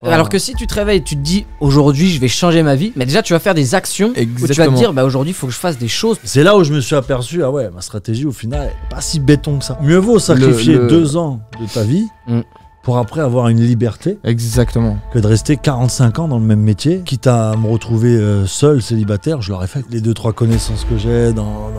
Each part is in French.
Wow. Alors que si tu te réveilles, tu te dis aujourd'hui je vais changer ma vie, mais déjà tu vas faire des actions où tu vas te dire bah aujourd'hui il faut que je fasse des choses. C'est là où je me suis aperçu, ah ouais, ma stratégie au final est pas si béton que ça. Mieux vaut sacrifier 2 ans de ta vie pour après avoir une liberté. Exactement. Que de rester 45 ans dans le même métier. Quitte à me retrouver seul, célibataire, je l'aurais fait. Les 2-3 connaissances que j'ai dans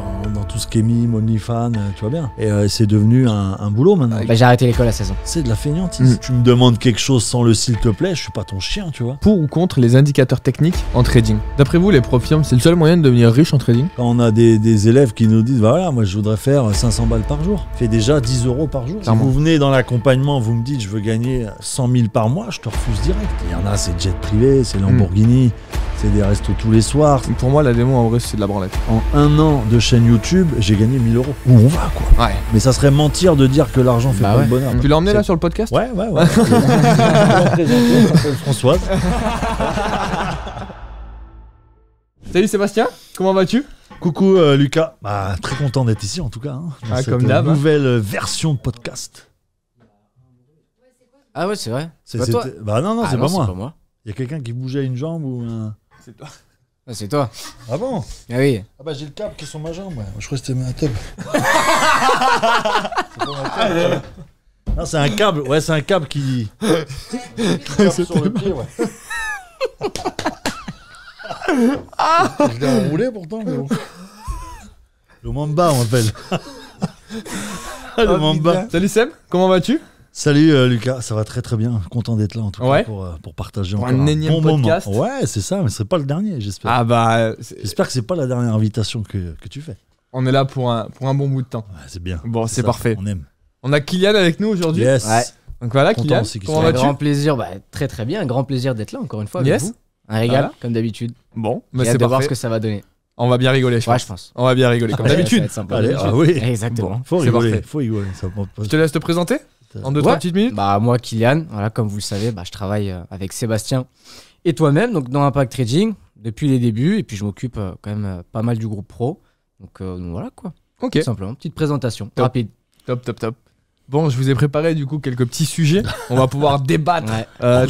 tout ce qui est mime, OnlyFans, tu vois bien. Et c'est devenu un boulot maintenant. Bah, j'ai arrêté l'école à 16 ans. C'est de la feignantise. Tu me demandes quelque chose sans le s'il te plaît, je suis pas ton chien, tu vois. Pour ou contre les indicateurs techniques en trading? D'après vous, les profs, c'est le seul moyen de devenir riche en trading? Quand on a des élèves qui nous disent, bah voilà, moi je voudrais faire 500 balles par jour. Fais déjà 10 € par jour. Si vous venez dans l'accompagnement, vous me dites, je veux gagner 100 000 par mois, je te refuse direct. Il y en a, c'est jet privé, c'est Lamborghini, c'est des restos tous les soirs. Pour moi, la démo, en vrai, c'est de la branlette. En 1 an de chaîne YouTube, j'ai gagné 1000 €. Où on va, quoi. Ouais. Mais ça serait mentir de dire que l'argent fait pas le bonheur. Tu l'as emmené là sur le podcast? Ouais. Françoise. Salut Sébastien, comment vas-tu? Coucou Lucas. Bah, très content d'être ici en tout cas. Dans cette comme d'hab. Nouvelle version de podcast. Ah ouais, c'est vrai. C'est pas toi? Bah non, c'est pas moi. Pas moi. Il y a quelqu'un qui bougeait une jambe ou un... C'est toi. Ah, c'est toi. Ah bon? Ah oui. Ah bah j'ai le câble qui est sur ma jambe. Ouais. Je crois que c'était ma tub. C'est pas ma tub. Non, c'est un câble. Ouais, c'est un câble qui... tape sur le pied, ouais. Je l'ai enroulé pourtant, mais bon. Le Mamba, on m'appelle. Le Mamba. Salut Seb, comment vas-tu? Salut Lucas, ça va très très bien. Content d'être là en tout cas pour partager encore un énième bon podcast. moment. Ouais, c'est ça, mais ce serait pas le dernier, j'espère. Ah bah... J'espère que c'est pas la dernière invitation que tu fais. On est là pour un bon bout de temps. Ouais, c'est bien. Bon, c'est parfait. On aime. On a Kylian avec nous aujourd'hui. Yes. Ouais. Donc voilà, Content Kylian, aussi qu'il comment soit vas-tu? Grand plaisir, bah très très bien, un grand plaisir d'être là encore une fois avec vous. Un régal, Voilà. comme d'habitude. Bon, J'ai bah hâte c'est de voir ce parfait. que ça va donner. On va bien rigoler, je Ouais, pense. je pense. On va bien rigoler, comme d'habitude. Ça va être sympa. Allez, ah oui. Exactement. Bon. Faut C'est rigoler, parfait. faut rigoler. Ça prend pas- Je te laisse te présenter en 2-3 petites minutes. Bah moi Kylian, voilà, comme vous le savez, bah, je travaille avec Sébastien et toi-même donc dans Impact Trading depuis les débuts et puis je m'occupe quand même pas mal du groupe pro. Donc voilà quoi. Ok. Tout simplement, petite présentation Top. rapide. Top. Bon, je vous ai préparé du coup quelques petits sujets. On va pouvoir débattre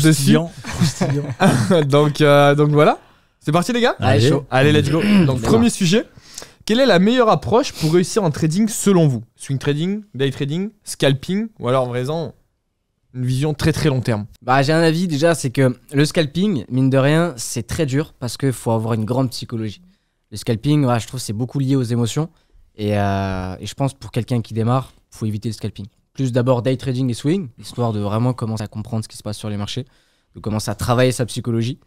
dessus. Croustillant. donc voilà. C'est parti les gars? Allez. chaud. Allez, let's go. Donc premier sujet. Quelle est la meilleure approche pour réussir en trading selon vous? Swing trading, day trading, scalping ou alors vraiment une vision très très long terme? Bah j'ai un avis déjà, c'est que le scalping, mine de rien, c'est très dur parce qu'il faut avoir une grande psychologie. Le scalping, ouais, je trouve c'est beaucoup lié aux émotions et je pense pour quelqu'un qui démarre, faut éviter le scalping. Plus d'abord day trading et swing, histoire de vraiment commencer à comprendre ce qui se passe sur les marchés, de commencer à travailler sa psychologie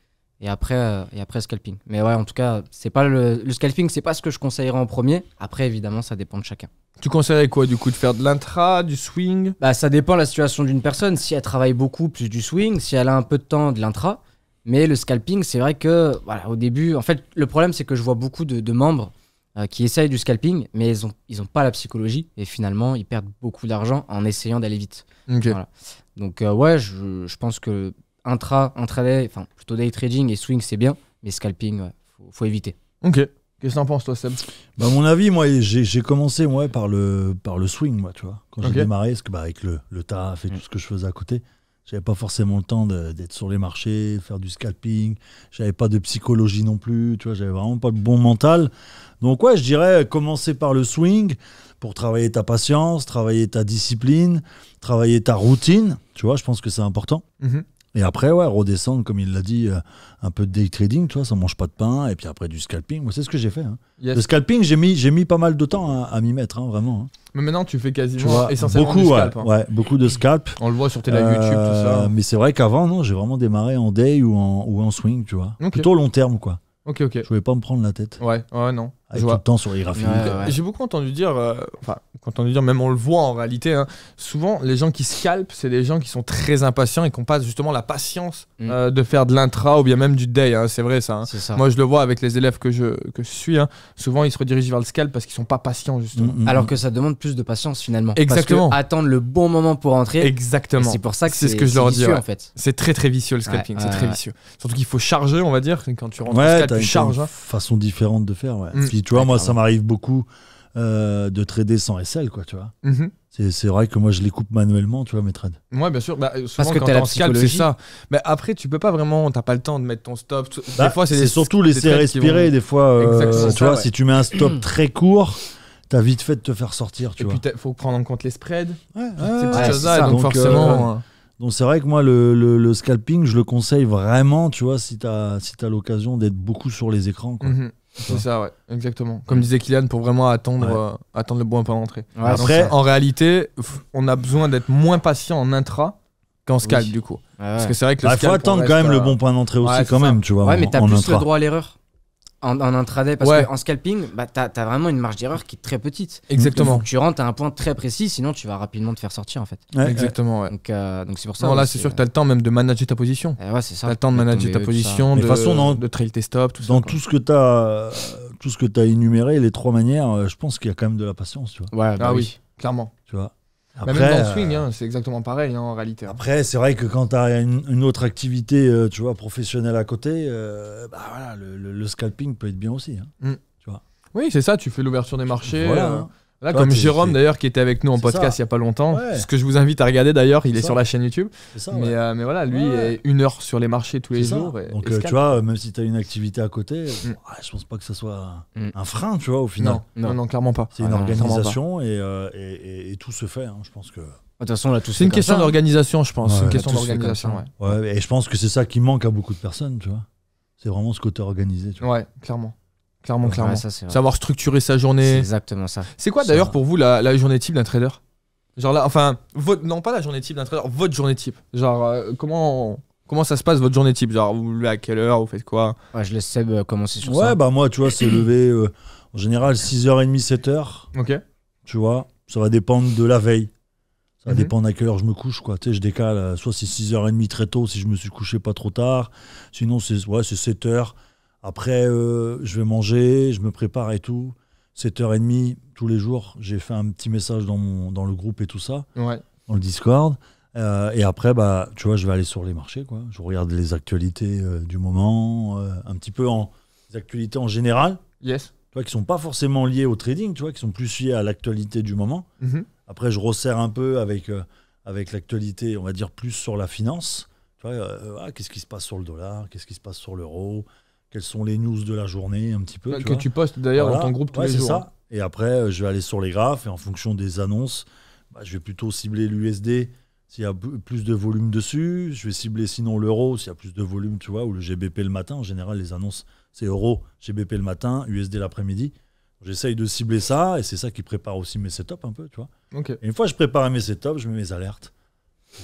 et après scalping. Mais ouais, en tout cas, c'est pas le scalping, c'est pas ce que je conseillerais en premier. Après, évidemment, ça dépend de chacun. Tu conseillerais quoi du coup? De faire de l'intra, du swing? Bah, ça dépend de la situation d'une personne. Si elle travaille beaucoup, plus du swing. Si elle a un peu de temps, de l'intra. Mais le scalping, c'est vrai que, voilà, au début, en fait, le problème, c'est que je vois beaucoup de membres qui essayent du scalping, mais ils ont pas la psychologie. Et finalement, ils perdent beaucoup d'argent en essayant d'aller vite. Ok. Voilà. Donc, ouais, je pense que intraday, enfin, plutôt day trading et swing, c'est bien. Mais scalping, ouais, faut éviter. Ok. Qu'est-ce que t'en penses toi Seb? Bah, à mon avis, moi, j'ai commencé par le swing, moi, tu vois. Quand j'ai démarré, parce que avec le taf et tout ce que je faisais à côté, j'avais pas forcément le temps d'être sur les marchés, faire du scalping. J'avais pas de psychologie non plus, tu vois. J'avais vraiment pas le bon mental. Donc ouais, je dirais commencer par le swing pour travailler ta patience, travailler ta discipline, travailler ta routine. Tu vois, je pense que c'est important. Et après, ouais, redescendre, comme il l'a dit, un peu de day trading, tu vois, ça mange pas de pain. Et puis après, du scalping. Moi, c'est ce que j'ai fait. Hein. Yes. Le scalping, j'ai mis pas mal de temps à m'y mettre, hein, vraiment. Hein. Mais maintenant, tu fais Tu quasiment vois, essentiellement beaucoup, du scalp. hein. ouais, beaucoup de scalp. On le voit sur tes lives YouTube, tout ça. Mais c'est vrai qu'avant, non, j'ai vraiment démarré en day ou en swing, tu vois. Ok. Plutôt long terme, quoi. Ok. Je voulais pas me prendre la tête. Ouais, non. Avec Je tout vois. le temps sur les graphiques. Ouais. J'ai beaucoup entendu dire, même on le voit en réalité, hein, souvent les gens qui scalpent, c'est des gens qui sont très impatients et qui n'ont pas justement la patience de faire de l'intra ou bien même du day, hein, c'est vrai ça, hein. C'est ça. Moi je le vois avec les élèves que je suis, hein, souvent ils se redirigent vers le scalp parce qu'ils sont pas patients justement. Alors que ça demande plus de patience finalement. Exactement. Parce que attendre le bon moment pour entrer. Exactement. C'est pour ça que c'est ce que je leur dis. vicieux, Ouais. en fait. C'est très très vicieux le scalping, c'est très vicieux. Surtout qu'il faut charger, on va dire, quand tu rentres en Ouais, scalp, t'as tu charges. une hein. façon différente de faire, ouais. Mm. Puis tu vois, Ouais, moi, clairement. ça m'arrive beaucoup de trader sans SL, quoi, tu vois. C'est vrai que moi, je les coupe manuellement, tu vois, mes trades. Ouais, bien sûr. Bah, souvent, que quand t'as la t'en scalp, c'est psychologie. ça. Mais après, tu peux pas vraiment, t'as pas le temps de mettre ton stop. Des fois, c'est surtout laisser respirer. Des fois, Exactement, tu vois, ouais. si tu mets un stop très court, t'as vite fait de te faire sortir, tu Et vois. puis, faut prendre en compte les spreads. Ouais, Ces ouais, petites c'est choses-là. ça. Donc, Donc, forcément. Donc c'est vrai que moi, le scalping, je le conseille vraiment, tu vois, si t'as l'occasion d'être beaucoup sur les écrans, quoi. C'est ça, ouais, exactement. Comme disait Kylian, pour vraiment attendre le bon point d'entrée. Ouais, Après, En réalité, on a besoin d'être moins patient en intra qu'en scalp, Oui. du coup. Ouais, Parce ouais. que c'est vrai que le il faut scalp, on attendre reste quand même à- le bon point d'entrée aussi, Ouais, quand c'est ça. même, tu vois, Ouais, mais t'as en plus intra. le droit à l'erreur en intraday parce Ouais. qu'en scalping, bah, t'as vraiment une marge d'erreur qui est très petite. Exactement. Il faut que tu rentres à un point très précis, sinon tu vas rapidement te faire sortir en fait. Ouais, Exactement, ouais. Donc c'est pour ça. Non, là, ouais, c'est sûr que t'as le temps même de manager ta position. Ouais, c'est ça. T'as le temps de manager ta tomber, position, Mais de de toute façon, de trail tes stops, tout ça. Dans quoi. tout ce que t'as énuméré, les 3 manières, je pense qu'il y a quand même de la patience, tu vois. tout ça. Ouais, bah Ah oui, clairement. Tu vois. Mais même dans le swing, hein, c'est exactement pareil hein, en réalité. hein. Après, c'est vrai que quand tu as une autre activité, tu vois, professionnelle à côté, bah voilà, le scalping peut être bien aussi. Hein. Oui, c'est ça, tu fais l'ouverture des marchés. Voilà. Hein. Là, Toi, comme t'es- Jérôme t'es- d'ailleurs, qui était avec nous en C'est podcast ça. il y a pas longtemps, Ouais. ce que je vous invite à regarder d'ailleurs, il est Ça. sur la chaîne YouTube. C'est ça, Mais, ouais. mais voilà, lui, Ouais. est 1 heure sur les marchés tous les C'est ça. jours. Donc, et tu scalp. vois, même si tu as une activité à côté, ouais, je pense pas que ça soit Mm. un frein, tu vois, au final. Non, clairement pas. C'est une Ah non, organisation et tout se fait, hein, je pense que... De toute façon, là, tout C'est une question d'organisation, je pense. Ouais. C'est une question Tout se fait d'organisation, comme ouais. Ouais, et je pense que c'est ça qui manque à beaucoup de personnes, tu vois. C'est vraiment ce côté organisé, tu vois. Ouais, clairement. Clairement. Ça, c'est vrai. Savoir structurer sa C'est journée. exactement ça. C'est quoi Ça. d'ailleurs pour vous la journée type d'un trader? Genre là, enfin, non pas la journée type d'un trader, votre journée type. Genre, comment ça se passe votre journée type? Genre, vous vous levez à quelle heure? Vous faites quoi? Ouais, je laisse Seb commencer sur Ouais, ça. bah moi, tu vois, c'est levé en général 6h30, 7h. Ok. Tu vois, ça va dépendre de la veille. Ça va Mhm. dépendre à quelle heure je me couche, quoi. Tu sais, je décale, soit c'est 6h30 très tôt si je me suis couché pas trop tard. Sinon, c'est 7h. Après, je vais manger, je me prépare et tout. 7h30 tous les jours, j'ai fait un petit message dans le groupe et tout ça, Ouais. dans le Discord. Et après, bah, tu vois, je vais aller sur les marchés, quoi. Je regarde les actualités du moment, un petit peu les actualités en général, Yes. tu vois, qui sont pas forcément liées au trading, tu vois, qui sont plus liées à l'actualité du moment. Mhm. Après, je resserre un peu avec l'actualité, on va dire, plus sur la finance. Tu vois, qu'est-ce qui se passe sur le dollar, qu'est-ce qui se passe sur l'euro, quelles sont les news de la journée, un petit peu. Que vois. tu postes d'ailleurs Voilà. dans ton groupe tous Ouais, les c'est jours. ça. Et après, je vais aller sur les graphes et en fonction des annonces, bah, je vais plutôt cibler l'USD s'il y a plus de volume dessus. Je vais cibler sinon l'euro s'il y a plus de volume, tu vois, ou le GBP le matin. En général, les annonces, c'est euro, GBP le matin, USD l'après-midi. J'essaye de cibler ça et c'est ça qui prépare aussi mes setups un peu, tu vois. Ok. Et une fois que je prépare mes setups, je mets mes alertes.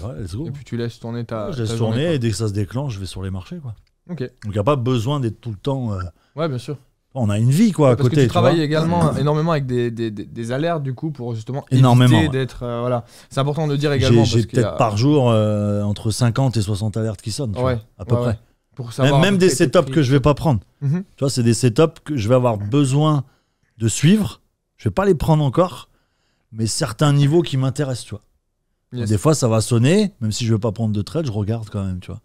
Ouais, let's go. Et puis tu laisses tourner ta. Je laisse ta tourner journée, et dès que ça se déclenche, je vais sur les marchés, quoi. quoi. Ok. Donc il n'y a pas besoin d'être tout le temps. Ouais, bien sûr. On a une vie, quoi, à Parce côté. que tu tu vois. travailles également énormément avec des alertes du coup pour justement Énormément, éviter ouais. d'être. Voilà. C'est important de le dire également. J'ai parce qu'il y a- peut-être par jour entre 50 et 60 alertes qui sonnent, tu Ouais, vois, à peu ouais, près. ouais. Pour savoir Même à peu des près tes setups prix. que je vais pas prendre. Mhm. Tu vois, c'est des setups que je vais avoir besoin de suivre. Je vais pas les prendre encore, mais certains niveaux qui m'intéressent, tu vois. Yes. Des fois, ça va sonner, même si je veux pas prendre de trade, je regarde quand même, tu vois.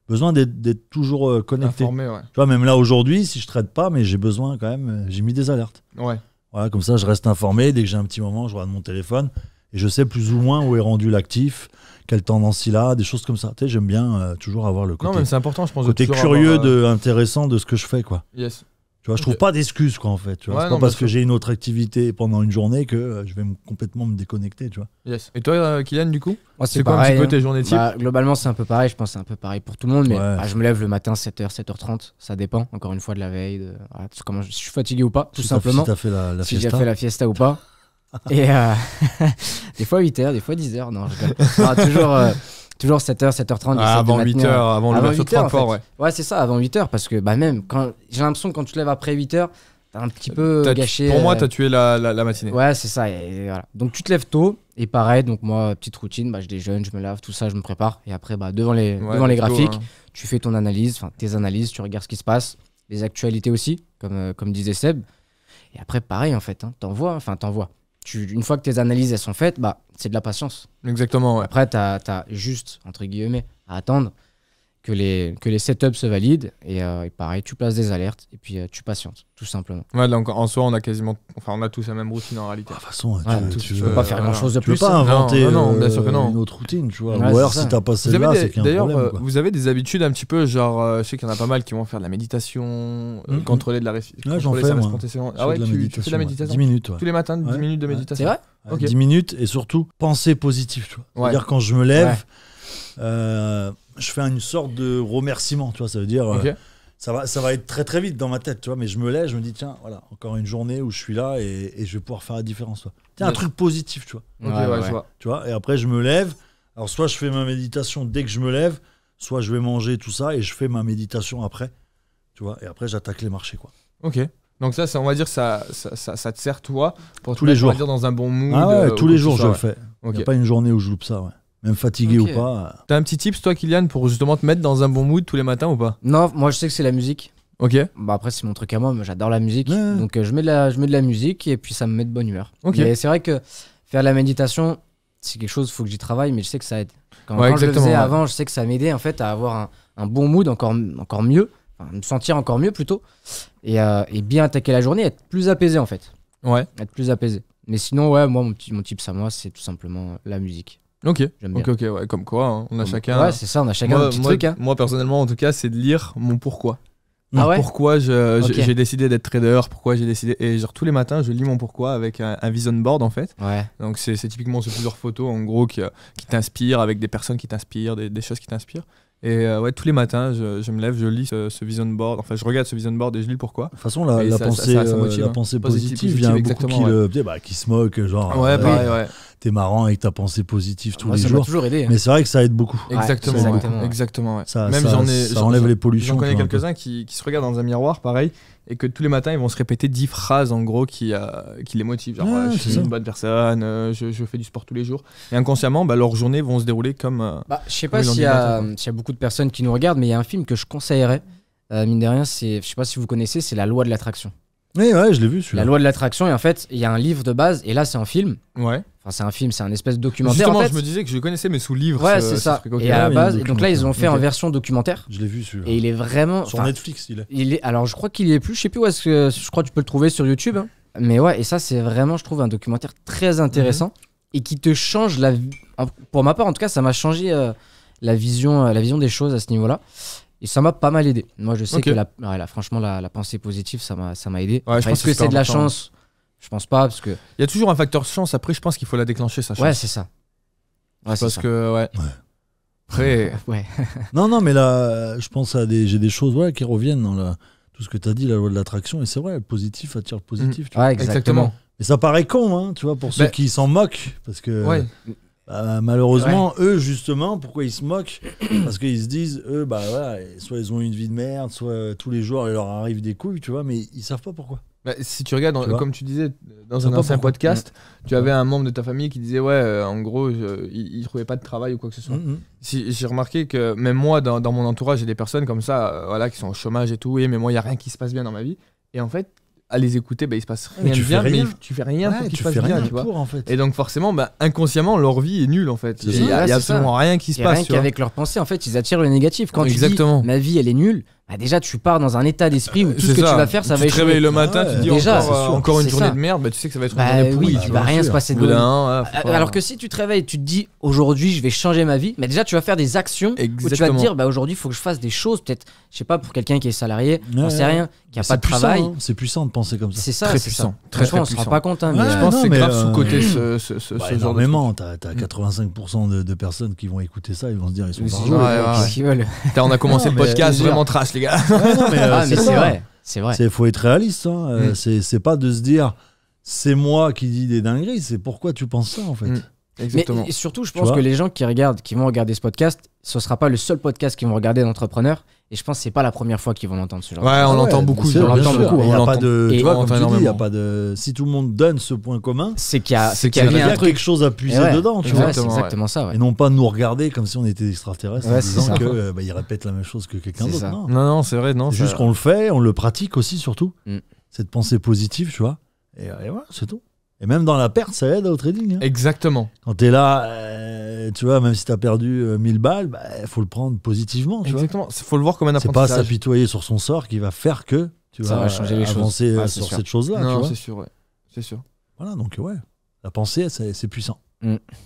Besoin d'être toujours connecté. Informé, ouais. Tu vois, même là aujourd'hui, si je trade pas, mais j'ai besoin quand même, j'ai mis des alertes. Ouais. Voilà, comme ça, je reste informé. Dès que j'ai un petit moment, je regarde mon téléphone et je sais plus ou moins où est rendu l'actif, quelle tendance il a, des choses comme ça. Tu sais, j'aime bien toujours avoir le Non, côté, mais c'est important, je pense. côté de toujours curieux, avoir, intéressant de ce que je fais, quoi. Yes. Tu vois, je Ok. trouve pas d'excuses, quoi, en fait. Tu vois, Ouais, c'est non, pas parce bien que sûr. j'ai une autre activité pendant une journée que je vais complètement me déconnecter, tu vois. Yes. Et toi, Kylian, du coup Moi, C'est quoi un petit peu tes journées types? Bah, globalement, c'est un peu pareil. Je pense que c'est un peu pareil pour tout le monde. Mais Ouais. bah, je me lève le matin 7h, 7h30. Ça dépend, encore une fois, de la veille. Voilà, comment si je suis fatigué ou pas, tout Si t'as- simplement. Si t'as fait la Si j'ai fiesta. fait la fiesta ou pas. Et des fois 8h, des fois 10h. Non, je rigole. Non, toujours 7h, 7h30. j'essaie de Avant me 8 maintenir- heures, avant l'ouverture de 8 heures, en Francfort, fait. ouais. Ouais, c'est ça, avant 8h. Parce que bah, même quand j'ai l'impression que quand tu te lèves après 8h, t'as un petit peu T'as- gâché. Pour moi, t'as tué la matinée. Ouais, c'est ça. Et voilà. Donc tu te lèves tôt. Et pareil, donc moi, petite routine, bah, je déjeune, je me lave, tout ça, je me prépare. Et après, bah, devant les Ouais, graphiques, plutôt, hein. tu fais ton analyse, enfin tes analyses, tu regardes ce qui se passe, les actualités aussi, comme disait Seb. Et après, pareil, en fait, hein, t'envoies. Une fois que tes analyses elles sont faites, bah, c'est de la patience. Exactement, ouais. Après, t'as juste, entre guillemets, à attendre. que les setups se valident et pareil, tu places des alertes et puis tu patientes, tout simplement. Ouais, donc en soi, on a tous la même routine en réalité. De toute façon, tu peux pas faire grand-chose de tu peux plus. pas inventer non, bien sûr que non. une autre routine, tu vois. Ouais, Ou alors, c'est si ça. t'as pas celle-là, c'est qu'il y a un D'ailleurs, problème. Quoi. vous avez des habitudes un petit peu, genre, je sais qu'il y en a pas mal qui vont faire de la méditation, contrôler de la j'en contrôler fais, sa moi. respiration. Je Ah fais ouais, de la tu fais de la méditation 10 minutes, ouais. tous les matins, 10 Ouais. minutes de méditation. C'est vrai? Ok. 10 minutes et surtout penser positif, tu vois. C'est-à-dire quand je me lève, je fais une sorte de remerciement, tu vois. Ça veut dire, Ok. ça va être très très vite dans ma tête, tu vois. Mais je me lève, je me dis, tiens, voilà, encore une journée où je suis là et je vais pouvoir faire la différence, tu vois. Tiens, un truc positif, tu vois. Ok, Ouais. je vois. Tu vois. Et après, je me lève. Alors, soit je fais ma méditation dès que je me lève, soit je vais manger tout ça et je fais ma méditation après, tu vois. Et après, j'attaque les marchés, quoi. Ok. Donc ça, on va dire, ça te sert, toi, pour Tous les jours. on va dire, dans un bon mood. Ah ouais, ou tous quoi les que jours, ce je soit, le fais. Il Ok. n'y a pas une journée où je loupe ça, ouais. Même fatigué Ok. ou pas. T'as un petit tips, toi, Kylian, pour justement te mettre dans un bon mood tous les matins ou pas? Non, moi je sais que c'est la musique. Ok. Bah après c'est mon truc à moi, mais j'adore la musique. Ouais. Donc je mets de la musique et puis ça me met de bonne humeur. Ok. Mais c'est vrai que faire la méditation, c'est quelque chose, il faut que j'y travaille, mais je sais que ça aide. Quand je le exactement, faisais ouais. avant, je sais que ça m'aidait en fait à avoir un bon mood encore mieux, enfin, me sentir encore mieux plutôt, et bien attaquer la journée, être plus apaisé en fait. Ouais. Être plus apaisé. Mais sinon, ouais, moi, mon tips à moi, c'est tout simplement la musique. Ok. J'aime bien. Ok, ouais. Comme quoi, hein, on a chacun. Ouais, c'est ça, on a chacun un petit truc. Hein. Moi, personnellement, en tout cas, c'est de lire mon pourquoi. Ah ouais. Pourquoi Ok. j'ai décidé d'être trader, pourquoi j'ai décidé. Et genre tous les matins, je lis mon pourquoi avec un vision board en fait. Ouais. Donc c'est typiquement c'est plusieurs photos en gros qui t'inspirent, avec des personnes qui t'inspirent, des choses qui t'inspirent. Et ouais, tous les matins, je me lève, je lis ce vision board. Enfin, je regarde ce vision board et je lis le pourquoi. De toute façon, la Et ça pensée, motive, la hein. pensée Positive, positive, il y en a beaucoup exactement, qui se moquent, genre, Ouais, pareil, ouais. t'es marrant avec ta pensée positive tous Moi, les ça m'a jours. toujours aidé. Hein. Mais c'est vrai que ça aide beaucoup. Exactement, c'est ouais. exactement, ouais. Exactement, ouais. Ça, Même ça enlève les pollutions. J'en connais tu vois, un peu. quelques-uns qui se regardent dans un miroir, pareil, et que tous les matins, ils vont se répéter 10 phrases, en gros, qui les motivent. Genre, Ouais, je c'est suis ça. une bonne personne, je fais du sport tous les jours. Et inconsciemment, leurs journées vont se dérouler comme... Bah, je sais Comme pas ils l'ont s'il dit y, le matin, s'il y a beaucoup de personnes qui nous regardent, mais il y a un film que je conseillerais. Mine de rien, je sais pas si vous connaissez, c'est La Loi de l'attraction. Oui, ouais, je l'ai vu La celui-là. Loi de l'attraction, et en fait, il y a un livre de base, et là, c'est un film. Ouais. Enfin, c'est un film, c'est un espèce de documentaire. Justement, en fait. je me disais que je connaissais, mais sous livre. Ouais, c'est ça. truc, ok. Et à la Ouais, base, il y a un et donc là, ils ont fait documentaire. en version documentaire. Je l'ai vu celui-là. Et il est vraiment. Sur enfin, Netflix, il est. alors, je crois qu'il y est plus. Je sais plus où est-ce que. Je crois que tu peux le trouver sur YouTube. Hein. Mais ouais, et ça, c'est vraiment, je trouve, un documentaire très intéressant et qui te change la vie. Pour ma part, en tout cas, ça m'a changé la vision des choses à ce niveau-là. Et ça m'a pas mal aidé. Moi, je sais Ok. que franchement, la pensée positive, ça m'a aidé. Ouais, je Après, pense est-ce que que c'est c'est de la important. chance? Je pense pas, parce que. Il y a toujours un facteur chance. Après, je pense qu'il faut la déclencher, sa chance. Ouais, c'est ça. Ouais, c'est Parce ça. que, ouais. Après, Ouais. Non, mais là, je pense j'ai des choses qui reviennent dans tout ce que tu as dit, la loi de l'attraction. Et c'est vrai, le positif attire le positif. tu vois. Ouais, exactement. exactement. Et ça paraît con, hein, tu vois, pour ceux Mais- qui s'en moquent. Parce que Ouais. malheureusement, eux, justement, pourquoi ils se moquent? Parce qu'ils se disent, eux, bah voilà, soit ils ont une vie de merde, soit tous les jours, il leur arrive des couilles, tu vois, mais ils savent pas pourquoi. Bah, si tu regardes, Tu vois comme tu disais dans Ça un pas ancien pourquoi. podcast, tu avais un membre de ta famille qui disait ouais, en gros, il trouvait pas de travail ou quoi que ce soit. J'ai remarqué que même moi, dans mon entourage, j'ai des personnes comme ça, voilà, qui sont au chômage et tout, mais moi, il y a rien qui se passe bien dans ma vie. Et en fait, à les écouter, il se passe Mais rien tu de fais bien, rien. mais tu fais rien pour qu'il se tu passe fais bien, rien tu vois. pour, en fait. Et donc forcément, inconsciemment, leur vie est nulle en fait. C'est Il ça. y a Ouais, c'est absolument rien qui se Et passe. rien tu vois. qu'avec leurs pensées, en fait, ils attirent le négatif. Quand Exactement. tu dis ma vie, elle est nulle, bah déjà, tu pars dans un état d'esprit où tout ce C'est que ça. tu vas faire, ça va Tu te échouer. réveilles le matin, Ah tu te dis ouais. Déjà, encore, c'est sûr. encore une C'est journée ça. de merde, bah, tu sais que ça va être une Bah journée pourrie. oui, tu il vois. va rien bien se sûr. passer Au de bout ouf. d'un, faut pas- Alors que si tu te réveilles, tu te dis aujourd'hui, je vais changer ma vie, mais déjà, tu vas faire des actions où tu vas te Exactement. dire bah aujourd'hui, il faut que je fasse des choses. Peut-être, je sais pas, pour quelqu'un qui est salarié, Ouais, on sait rien, qui a C'est pas de puissant, travail. hein. C'est puissant de penser comme ça. C'est ça, Très c'est puissant. ça. Très, Franchement, très on se rend puissant. pas compte. Hein, Ouais, mais, Je pense non, que c'est mais, grave sous-côté ce Bah, genre de truc. énormément, t'as 85% de personnes qui vont écouter ça, ils vont se dire ils sont Oui, pas c'est joués. ouais, vrai, ouais. qu'est-ce qu'ils veulent. Putain, on a commencé Non, le mais podcast je veux dire- vraiment trash, les gars. Ouais, non, mais, Ah, mais c'est ça. vrai, c'est vrai. Faut être réaliste. Hein. Mm. C'est pas de se dire c'est moi qui dis des dingueries, c'est pourquoi tu penses ça en fait. Mm. Exactement. Mais et surtout, je Tu pense vois que les gens qui vont regarder ce podcast, ce sera pas le seul podcast qu'ils vont regarder d'entrepreneurs. Et je pense que c'est pas la première fois qu'ils vont entendre ce genre. Ouais, on Ah l'entend ouais, beaucoup. bien sûr, on bien l'entend sûr. beaucoup. Il y a on pas l'entend. de, Et tu vois, on comme entend tu dis, il y a énormément. pas de. Si tout le monde donne ce point commun, C'est qu'il y a, C'est qu'il y a qu'il mis il y un a truc. quelque chose à puiser Ouais, dedans, tu ouais, vois. c'est Exactement, exactement ça. Ouais. Et non pas nous regarder comme si on était des extraterrestres Ouais, en c'est disant ça. qu'ils répètent la même chose que quelqu'un C'est d'autre. ça. Non. Non, c'est vrai, non. C'est ça- juste qu'on le fait, on le pratique aussi surtout. Mm. Cette pensée positive, tu vois. Et voilà, c'est tout. Et même dans la perte, ça aide au trading. Hein. Exactement. Quand tu es là, tu vois, même si tu as perdu 1000 balles, il faut le prendre positivement. Exactement. Il faut le voir comme un C'est apprentissage. pas s'apitoyer sur son sort qui va faire que tu Ça vas va changer les avancer choses. sur C'est sûr. cette chose-là. Non, tu vois. c'est sûr, ouais. C'est sûr. Voilà, donc ouais, la pensée, c'est puissant.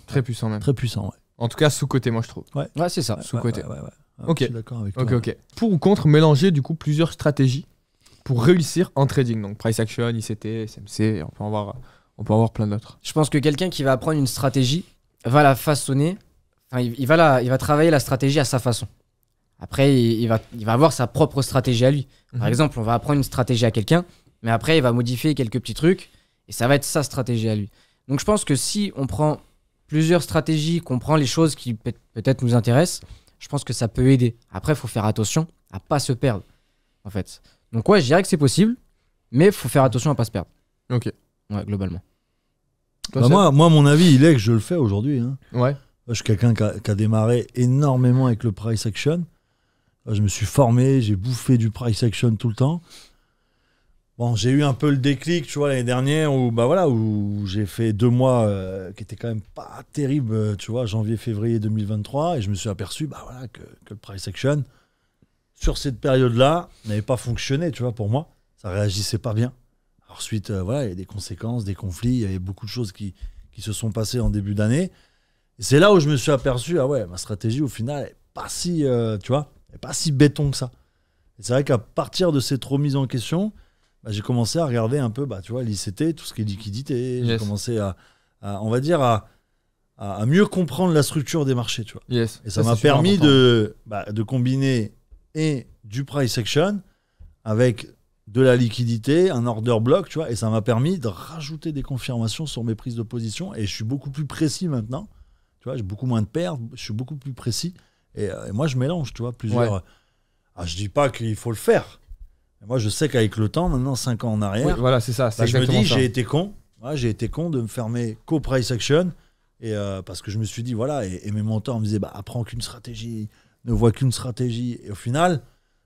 Très puissant même. Très puissant, ouais. En tout cas, sous-côté, moi, je trouve. Ouais, c'est ça. Sous-côté. Ouais. Ah, Ok. Je suis d'accord avec toi. Ok. Pour ou contre mélanger, du coup, plusieurs stratégies pour réussir en trading. Donc, price action, ICT, SMC, on peut en avoir plein d'autres. Je pense que quelqu'un qui va apprendre une stratégie va la façonner. Enfin, il va travailler la stratégie à sa façon. Après, il va avoir sa propre stratégie à lui. Par exemple, on va apprendre une stratégie à quelqu'un, mais après, il va modifier quelques petits trucs et ça va être sa stratégie à lui. Donc, je pense que si on prend plusieurs stratégies, qu'on prend les choses qui peut-être nous intéressent, je pense que ça peut aider. Après, il faut faire attention à pas se perdre, en fait. Donc, ouais, je dirais que c'est possible, mais il faut faire attention à pas se perdre. Ok. Ouais, globalement. Bah moi, mon avis, il est que je le fais aujourd'hui. Hein. Ouais. Moi, je suis quelqu'un qui a démarré énormément avec le price action. Je me suis formé, j'ai bouffé du price action tout le temps. Bon, j'ai eu un peu le déclic, tu vois, l'année dernière où j'ai fait 2 mois qui étaient quand même pas terribles, tu vois, janvier-février 2023, et je me suis aperçu que le price action, sur cette période-là, n'avait pas fonctionné, tu vois, pour moi. Ça réagissait pas bien. Alors ensuite, il y a des conséquences, des conflits, il y avait beaucoup de choses qui se sont passées en début d'année. Et c'est là où je me suis aperçu, ma stratégie, au final, elle n'est pas si, tu vois, elle est pas si béton que ça. Et c'est vrai qu'à partir de cette remise en question, j'ai commencé à regarder un peu, tu vois, l'ICT, tout ce qui est liquidité. Yes. J'ai commencé à mieux comprendre la structure des marchés, tu vois. Yes. Et ça m'a permis de combiner et du price action avec de la liquidité, un order block, tu vois. Et ça m'a permis de rajouter des confirmations sur mes prises de position. Et je suis beaucoup plus précis maintenant. Tu vois, j'ai beaucoup moins de pertes, je suis beaucoup plus précis. Et moi, je mélange, tu vois, plusieurs. Ouais. Je dis pas qu'il faut le faire. Moi, je sais qu'avec le temps, maintenant 5 ans en arrière, Oui, voilà, c'est ça. je me dis, j'ai été con. Ouais, j'ai été con de me fermer qu'au price action. Et parce que je me suis dit, voilà, et mes mentors me disaient, apprends qu'une stratégie, ne vois qu'une stratégie. Et au final,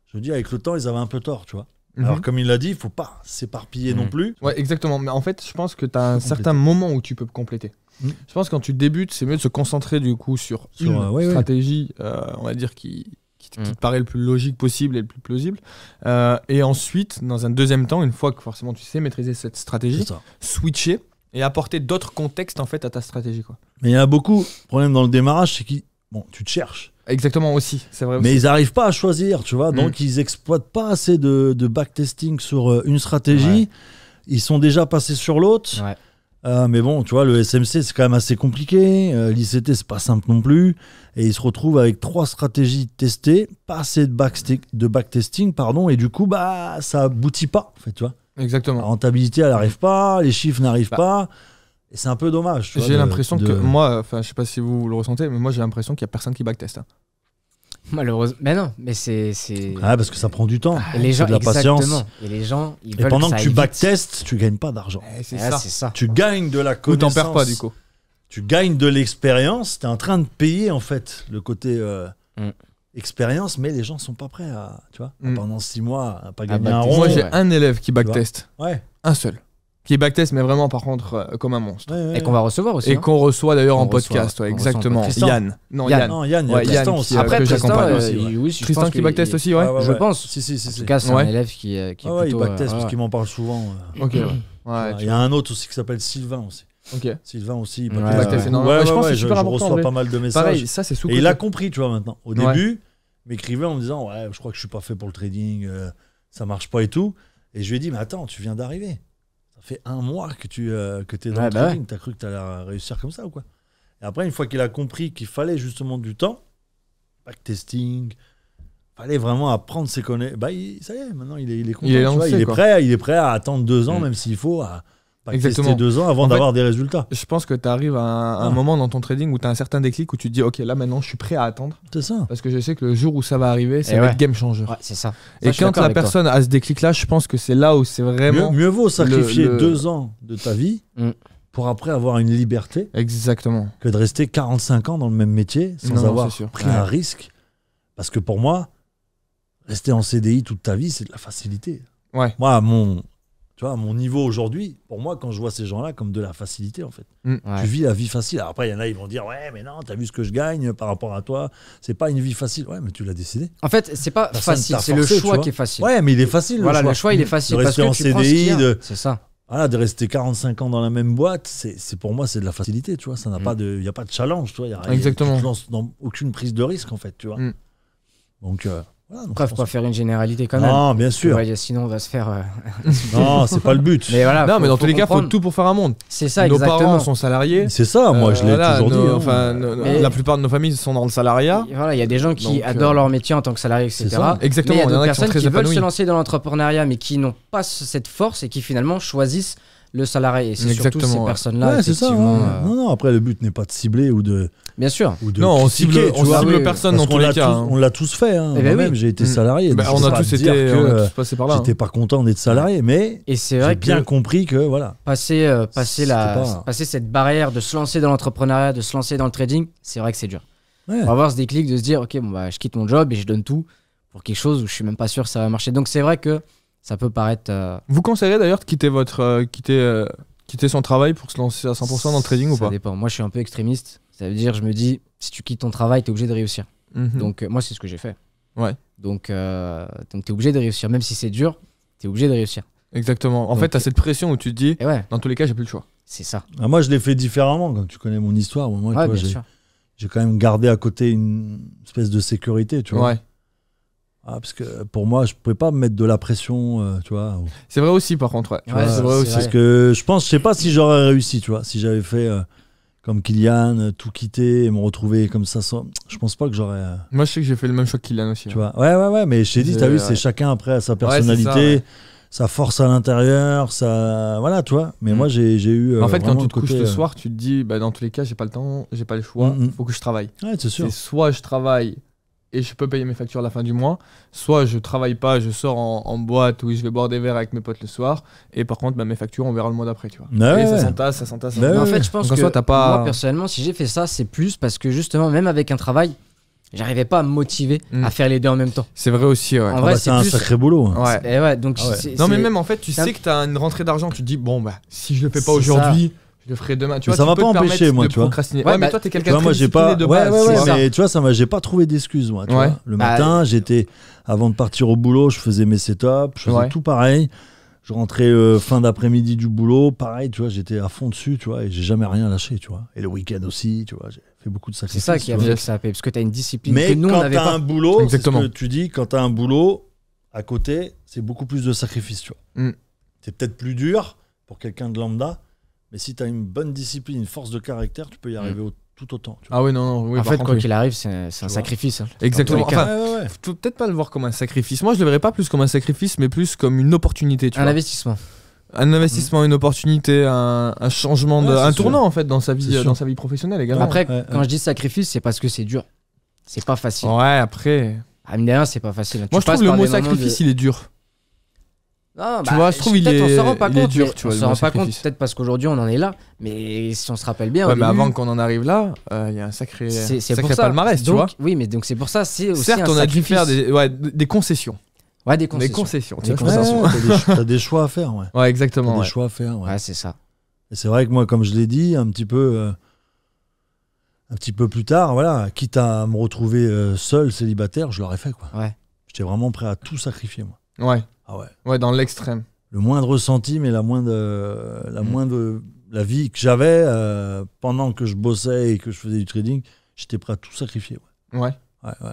je me dis, avec le temps, ils avaient un peu tort, tu vois. Alors, comme il l'a dit, il ne faut pas s'éparpiller non plus. Ouais, exactement. Mais en fait, je pense que tu as un certain moment où tu peux compléter. Je pense que quand tu débutes, c'est mieux de se concentrer du coup sur une stratégie, on va dire, qui te paraît le plus logique possible et le plus plausible. Et ensuite, dans un deuxième temps, une fois que forcément tu sais maîtriser cette stratégie, switcher et apporter d'autres contextes en fait à ta stratégie, quoi. Mais il y en a beaucoup. Le problème dans le démarrage, c'est que tu te cherches. Exactement aussi, c'est vrai. Mais ils n'arrivent pas à choisir, tu vois. Donc ils exploitent pas assez de backtesting sur une stratégie. Ouais. Ils sont déjà passés sur l'autre. Ouais. Mais bon, tu vois, le SMC, c'est quand même assez compliqué. L'ICT, c'est pas simple non plus. Et ils se retrouvent avec 3 stratégies testées, pas assez de backtesting, pardon. Et du coup, ça aboutit pas, en fait, tu vois. Exactement. La rentabilité, elle n'arrive pas, les chiffres n'arrivent pas. Et c'est un peu dommage. J'ai l'impression que moi, je sais pas si vous le ressentez, mais moi, j'ai l'impression qu'il y a personne qui backteste. Hein. Malheureusement, mais non, mais c'est. Ah, parce que ça prend du temps. Et les gens, de la patience. Et les gens, ils et veulent pendant que tu ça backtestes, tu gagnes pas d'argent. C'est ça. Tu gagnes de la connaissance. Ou t'en perds pas du coup. Tu gagnes de l'expérience. Tu es en train de payer en fait le côté expérience, mais les gens sont pas prêts à, tu vois, pendant 6 mois à pas gagner un rond. Moi, j'ai un élève qui backteste. Ouais. Un seul. Qui backtest, mais vraiment par contre comme un monstre. Et qu'on va recevoir aussi. Et qu'on reçoit d'ailleurs en podcast, exactement. Yann. Non, Yann. Il y a Tristan aussi. Après, que j'accompagne aussi. Oui, Tristan qui backteste aussi, ouais. Je pense. Si. En tout cas, c'est un élève qui est plutôt... il backteste parce qu'il m'en parle souvent. Ok, il y a un autre aussi qui s'appelle Sylvain aussi. Ok. Sylvain aussi, il backteste énormément. Je pense que c'est super important. Je reçois pas mal de messages. Pareil, ça c'est sous. Et il a compris, tu vois, maintenant. Au début, il m'écrivait en me disant, je crois que je suis pas fait pour le trading, ça marche pas et tout. Et je lui ai dit, mais attends, tu viens d'arriver. Ça fait 1 mois que tu es dans le trading. T'as cru que t'allais réussir comme ça ou quoi? Et après, une fois qu'il a compris qu'il fallait justement du temps, backtesting, fallait vraiment apprendre ses connaissances. Ça y est, maintenant il est content. Il est prêt à attendre 2 ans, même s'il faut. Exactement. 2 ans avant d'avoir des résultats. Je pense que tu arrives à un moment dans ton trading où tu as un certain déclic où tu te dis, ok, là maintenant je suis prêt à attendre. C'est ça. Parce que je sais que le jour où ça va arriver, ça va être game changer. Ouais, c'est ça. Et quand la personne a ce déclic-là, je pense que c'est là où c'est vraiment. Mieux vaut sacrifier 2 ans de ta vie pour après avoir une liberté. Exactement. Que de rester 45 ans dans le même métier sans avoir pris un risque. Parce que pour moi, rester en CDI toute ta vie, c'est de la facilité. Ouais. Moi, Tu vois, à mon niveau aujourd'hui, pour moi, quand je vois ces gens-là comme de la facilité, en fait. Ouais. Tu vis la vie facile. Alors après, il y en a, ils vont dire, ouais, mais non, t'as vu ce que je gagne par rapport à toi. C'est pas une vie facile. Ouais, mais tu l'as décidé. En fait, c'est pas Personne facile, t'a c'est le forcé, tu choix vois. qui est facile. Ouais, mais il est facile. Voilà, le choix, il est facile. De Parce rester que en tu prends ce CDI, qu'il y a. C'est ça. voilà, de rester 45 ans dans la même boîte, pour moi, c'est de la facilité, tu vois. Ça n'a pas de, il y a pas de challenge, tu vois. Exactement. Tu te lances dans aucune prise de risque, en fait, tu vois. Donc, voilà. Donc, Après, je faut pense- pas faire une généralité quand même. Non, bien sûr. Ouais, sinon, on va se faire. Non, c'est pas le but. Mais voilà. Non, faut- mais dans faut tous les cas, faut comprendre. tout pour faire un monde. C'est ça, Nos exactement. parents sont salariés. C'est ça, moi, je l'ai Voilà, toujours dit. hein. Enfin, Mais- la plupart de nos familles sont dans le salariat. Et voilà, il y a des gens qui Donc, adorent leur métier en tant que salarié, etc. c'est ça. Exactement, Mais il y a il y en d'autres a qui sont personnes très qui veulent épanouis. se lancer dans l'entrepreneuriat, mais qui n'ont pas cette force et qui finalement choisissent le salarié. Et c'est surtout Exactement, ces ouais. personnes-là, Ouais, c'est ça. effectivement. Ouais. Non, non, après, le but n'est pas de cibler ou de Bien sûr. Non, on critiquer, cible, tu on vois. cible oui, personne Parce dans qu'on tous les l'a cas. tous- hein. on l'a tous fait. Hein. Eh ben Moi-même, oui. j'ai été Mm. salarié. Bah, donc on je a peux pas tous dire été, que, on a tous passé par là. j'étais pas content d'être salarié, mais Et c'est j'ai vrai bien que compris que voilà. passer C'était pas- cette barrière de se lancer dans l'entrepreneuriat, de se lancer dans le trading, c'est vrai que c'est dur. Ouais. On va avoir ce déclic de se dire, ok, bon, bah, je quitte mon job et je donne tout pour quelque chose où je suis même pas sûr que ça va marcher. Donc c'est vrai que ça peut paraître. Vous conseillerez d'ailleurs de quitter quitter son travail pour se lancer à 100% dans le trading ou Ça pas? dépend. Moi, je suis un peu extrémiste. Ça veut dire, je me dis, si tu quittes ton travail, tu es obligé de réussir. Mhm. Donc, moi, c'est ce que j'ai fait. Ouais. Donc tu es obligé de réussir. Même si c'est dur, tu es obligé de réussir. Exactement. En Donc- fait, t'as cette pression où tu te dis, Et ouais, dans tous les cas, j'ai plus le choix. c'est ça. Ah, moi, je l'ai fait différemment. Quand tu connais mon histoire, moi, tu Ouais, vois, bien sûr. j'ai quand même gardé à côté une espèce de sécurité, tu vois. Ouais. Ah, parce que pour moi, je pouvais pas me mettre de la pression, tu vois. C'est vrai aussi, par contre. Ouais. Ouais, c'est vrai c'est aussi. vrai. Parce que je sais pas si j'aurais réussi, tu vois. Si j'avais fait comme Kylian, tout quitter et me retrouver comme ça, je pense pas que j'aurais. Moi, je sais que j'ai fait le même choix qu'il a aussi. Tu vois. Ouais, mais je t'ai dit, C'est- t'as vu, ouais. c'est chacun après à sa c'est ça, personnalité, ouais. sa force à l'intérieur, ça. Voilà, tu vois. Mais Mm. moi, j'ai eu. En fait, quand vraiment tu te le couches côté, le soir, tu te dis, bah, dans tous les cas, j'ai pas le temps, j'ai pas le choix, Mhm. faut que je travaille. Ouais, c'est sûr. C'est soit je travaille et je peux payer mes factures à la fin du mois, soit je travaille pas, je sors en boîte où je vais boire des verres avec mes potes le soir, et par contre, bah, mes factures, on verra le mois d'après, tu vois. Ouais, et ça ouais. s'entasse, ça s'entasse. ça Bah Mais s'entasse. en fait, je pense Donc, en que soi, t'as pas- moi, personnellement, si j'ai fait ça, c'est plus parce que justement, même avec un travail, j'arrivais pas à me motiver Mm. à faire les deux en même temps. C'est vrai aussi, ouais. En Ah vrai, bah, c'est c'est un plus- sacré boulot. hein. Ouais. Et ouais, donc Ah ouais. Non, mais c'est- même en fait, tu c'est un- sais que t'as une rentrée d'argent, tu te dis, bon, bah, si je le fais pas C'est aujourd'hui, je le ferai demain. Tu Mais vois, ça tu m'a peux pas te empêché, permettre moi, de tu vois. procrastiner. Ouais, Ouais, mais bah, toi, t'es Tu quelqu'un vois, de moi, très j'ai pas. discipliné de base. Ouais, tu vois. mais tu vois, j'ai pas trouvé d'excuses, moi. Tu Ouais. vois. Le Bah, matin, avant de partir au boulot, je faisais mes setups, je faisais Ouais. tout pareil. Je rentrais fin d'après-midi du boulot, pareil, tu vois, j'étais à fond dessus, tu vois, et j'ai jamais rien lâché, tu vois. Et le week-end aussi, tu vois, j'ai fait beaucoup de c'est sacrifices. ça qui a tu vois. fait que ça paye. Parce que tu as une discipline Mais que nous, on quand n'avait t'as pas. un boulot, c'est ce Exactement. que tu dis, quand t'as un boulot à côté, c'est beaucoup plus de sacrifices, tu vois. Mm. C'est peut-être plus dur pour quelqu'un de lambda, mais si t'as une bonne discipline, une force de caractère, tu peux y arriver tout autant. Tu vois. Ah oui, non, oui, En par fait, contre, quoi oui. qu'il arrive, c'est un vois. sacrifice. hein. Exactement. Dans tous les cas. Enfin, Ouais. faut peut-être pas le voir comme un sacrifice. Moi, je le verrais pas plus comme un sacrifice, mais plus comme une opportunité. Tu Un vois. investissement. Un investissement, une opportunité, un changement, Ouais, c'est un sûr. tournant en fait dans sa C'est vie, sûr. dans sa vie professionnelle également. Après, Ouais, quand ouais. je dis sacrifice, c'est parce que c'est dur. C'est pas facile. Ouais, après. Ah, mine de rien, c'est pas facile. Moi, je trouve le mot sacrifice, il est dur. Tu vois, je trouve il peut-être est- on s'en rend pas il est compte. dur, mais tu vois, on le s'en mot rend pas compte. sacrifice. Peut-être parce qu'aujourd'hui, on en est là. Mais si on se rappelle bien, au Ouais, mais début, avant qu'on en arrive là, il y a un sacré, c'est sacré pour ça. palmarès, tu Donc, vois. Oui, mais donc c'est pour ça. C'est aussi Certes, un on a dû sacrifice. faire des concessions. Ouais, des Des concessions. concessions. Des tu Ouais, vois. concessions. t'as des choix à faire, ouais. Ouais, exactement. T'as ouais. des choix à faire, ouais. Ouais, c'est ça. Et c'est vrai que moi, comme je l'ai dit, un petit peu plus tard, voilà, quitte à me retrouver seul, célibataire, je l'aurais fait, quoi. Ouais. J'étais vraiment prêt à tout sacrifier, moi. Ouais, Ah ouais. ouais, dans l'extrême. Le moindre centime et la vie que j'avais pendant que je bossais et que je faisais du trading, j'étais prêt à tout sacrifier. Ouais. Ouais, ouais.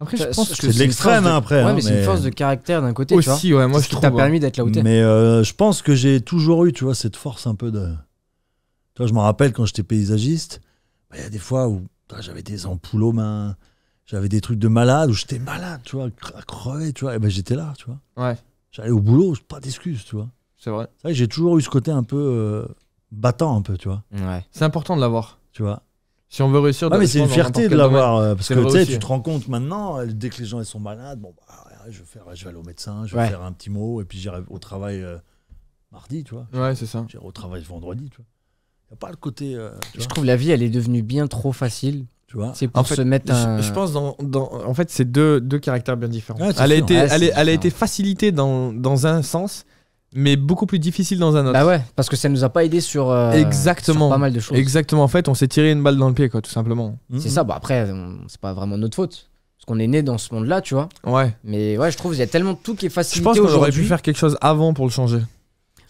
Après, je Ça, pense c'est que c'est de une l'extrême, force de- hein, après, Ouais, hein, mais c'est une mais- force de caractère d'un côté, tu vois. aussi, ouais, moi C'est je ce qui trouve. t'a ouais. permis d'être là où t'es. Mais je pense que j'ai toujours eu, tu vois, cette force un peu de... Tu vois, je me rappelle quand j'étais paysagiste, il y a des fois où j'avais des ampoules aux mains, j'avais des trucs de malade, où j'étais malade, tu vois, à crever, tu vois, et ben j'étais là, tu vois. Ouais, J'allais au boulot, pas d'excuses, tu vois. c'est vrai. C'est vrai que j'ai toujours eu ce côté un peu battant, un peu, tu vois. Ouais. C'est important de l'avoir. Tu vois. Si on veut réussir. Ouais, mais je c'est une pense, dans fierté n'importe de quel l'avoir, parce C'est que vrai tu sais, aussi. tu te rends compte maintenant, dès que les gens ils sont malades, bon, bah, je vais aller au médecin, je vais Ouais. faire un petit mot, et puis j'irai au travail mardi, tu vois. domaine. Ouais, c'est ça. J'irai au travail vendredi, tu vois. Il n'y a pas le côté, tu Je vois. trouve la vie, elle est devenue bien trop facile. Tu vois. C'est pour En fait, se mettre un. Je pense en fait, c'est deux caractères bien différents. Ouais, c'est Elle a sûr. été, Ouais, elle, c'est est- elle a été différent. facilitée dans un sens, mais beaucoup plus difficile dans un autre. Bah ouais, parce que ça nous a pas aidé sur, Exactement. sur pas mal de choses. Exactement, en fait, on s'est tiré une balle dans le pied, quoi, tout simplement. C'est ça, bah après, c'est pas vraiment notre faute. Parce qu'on est né dans ce monde-là, tu vois. Ouais. Mais ouais, je trouve qu'il y a tellement tout qui est Je facilité pense qu'on aurait aujourd'hui. pu faire quelque chose avant pour le changer.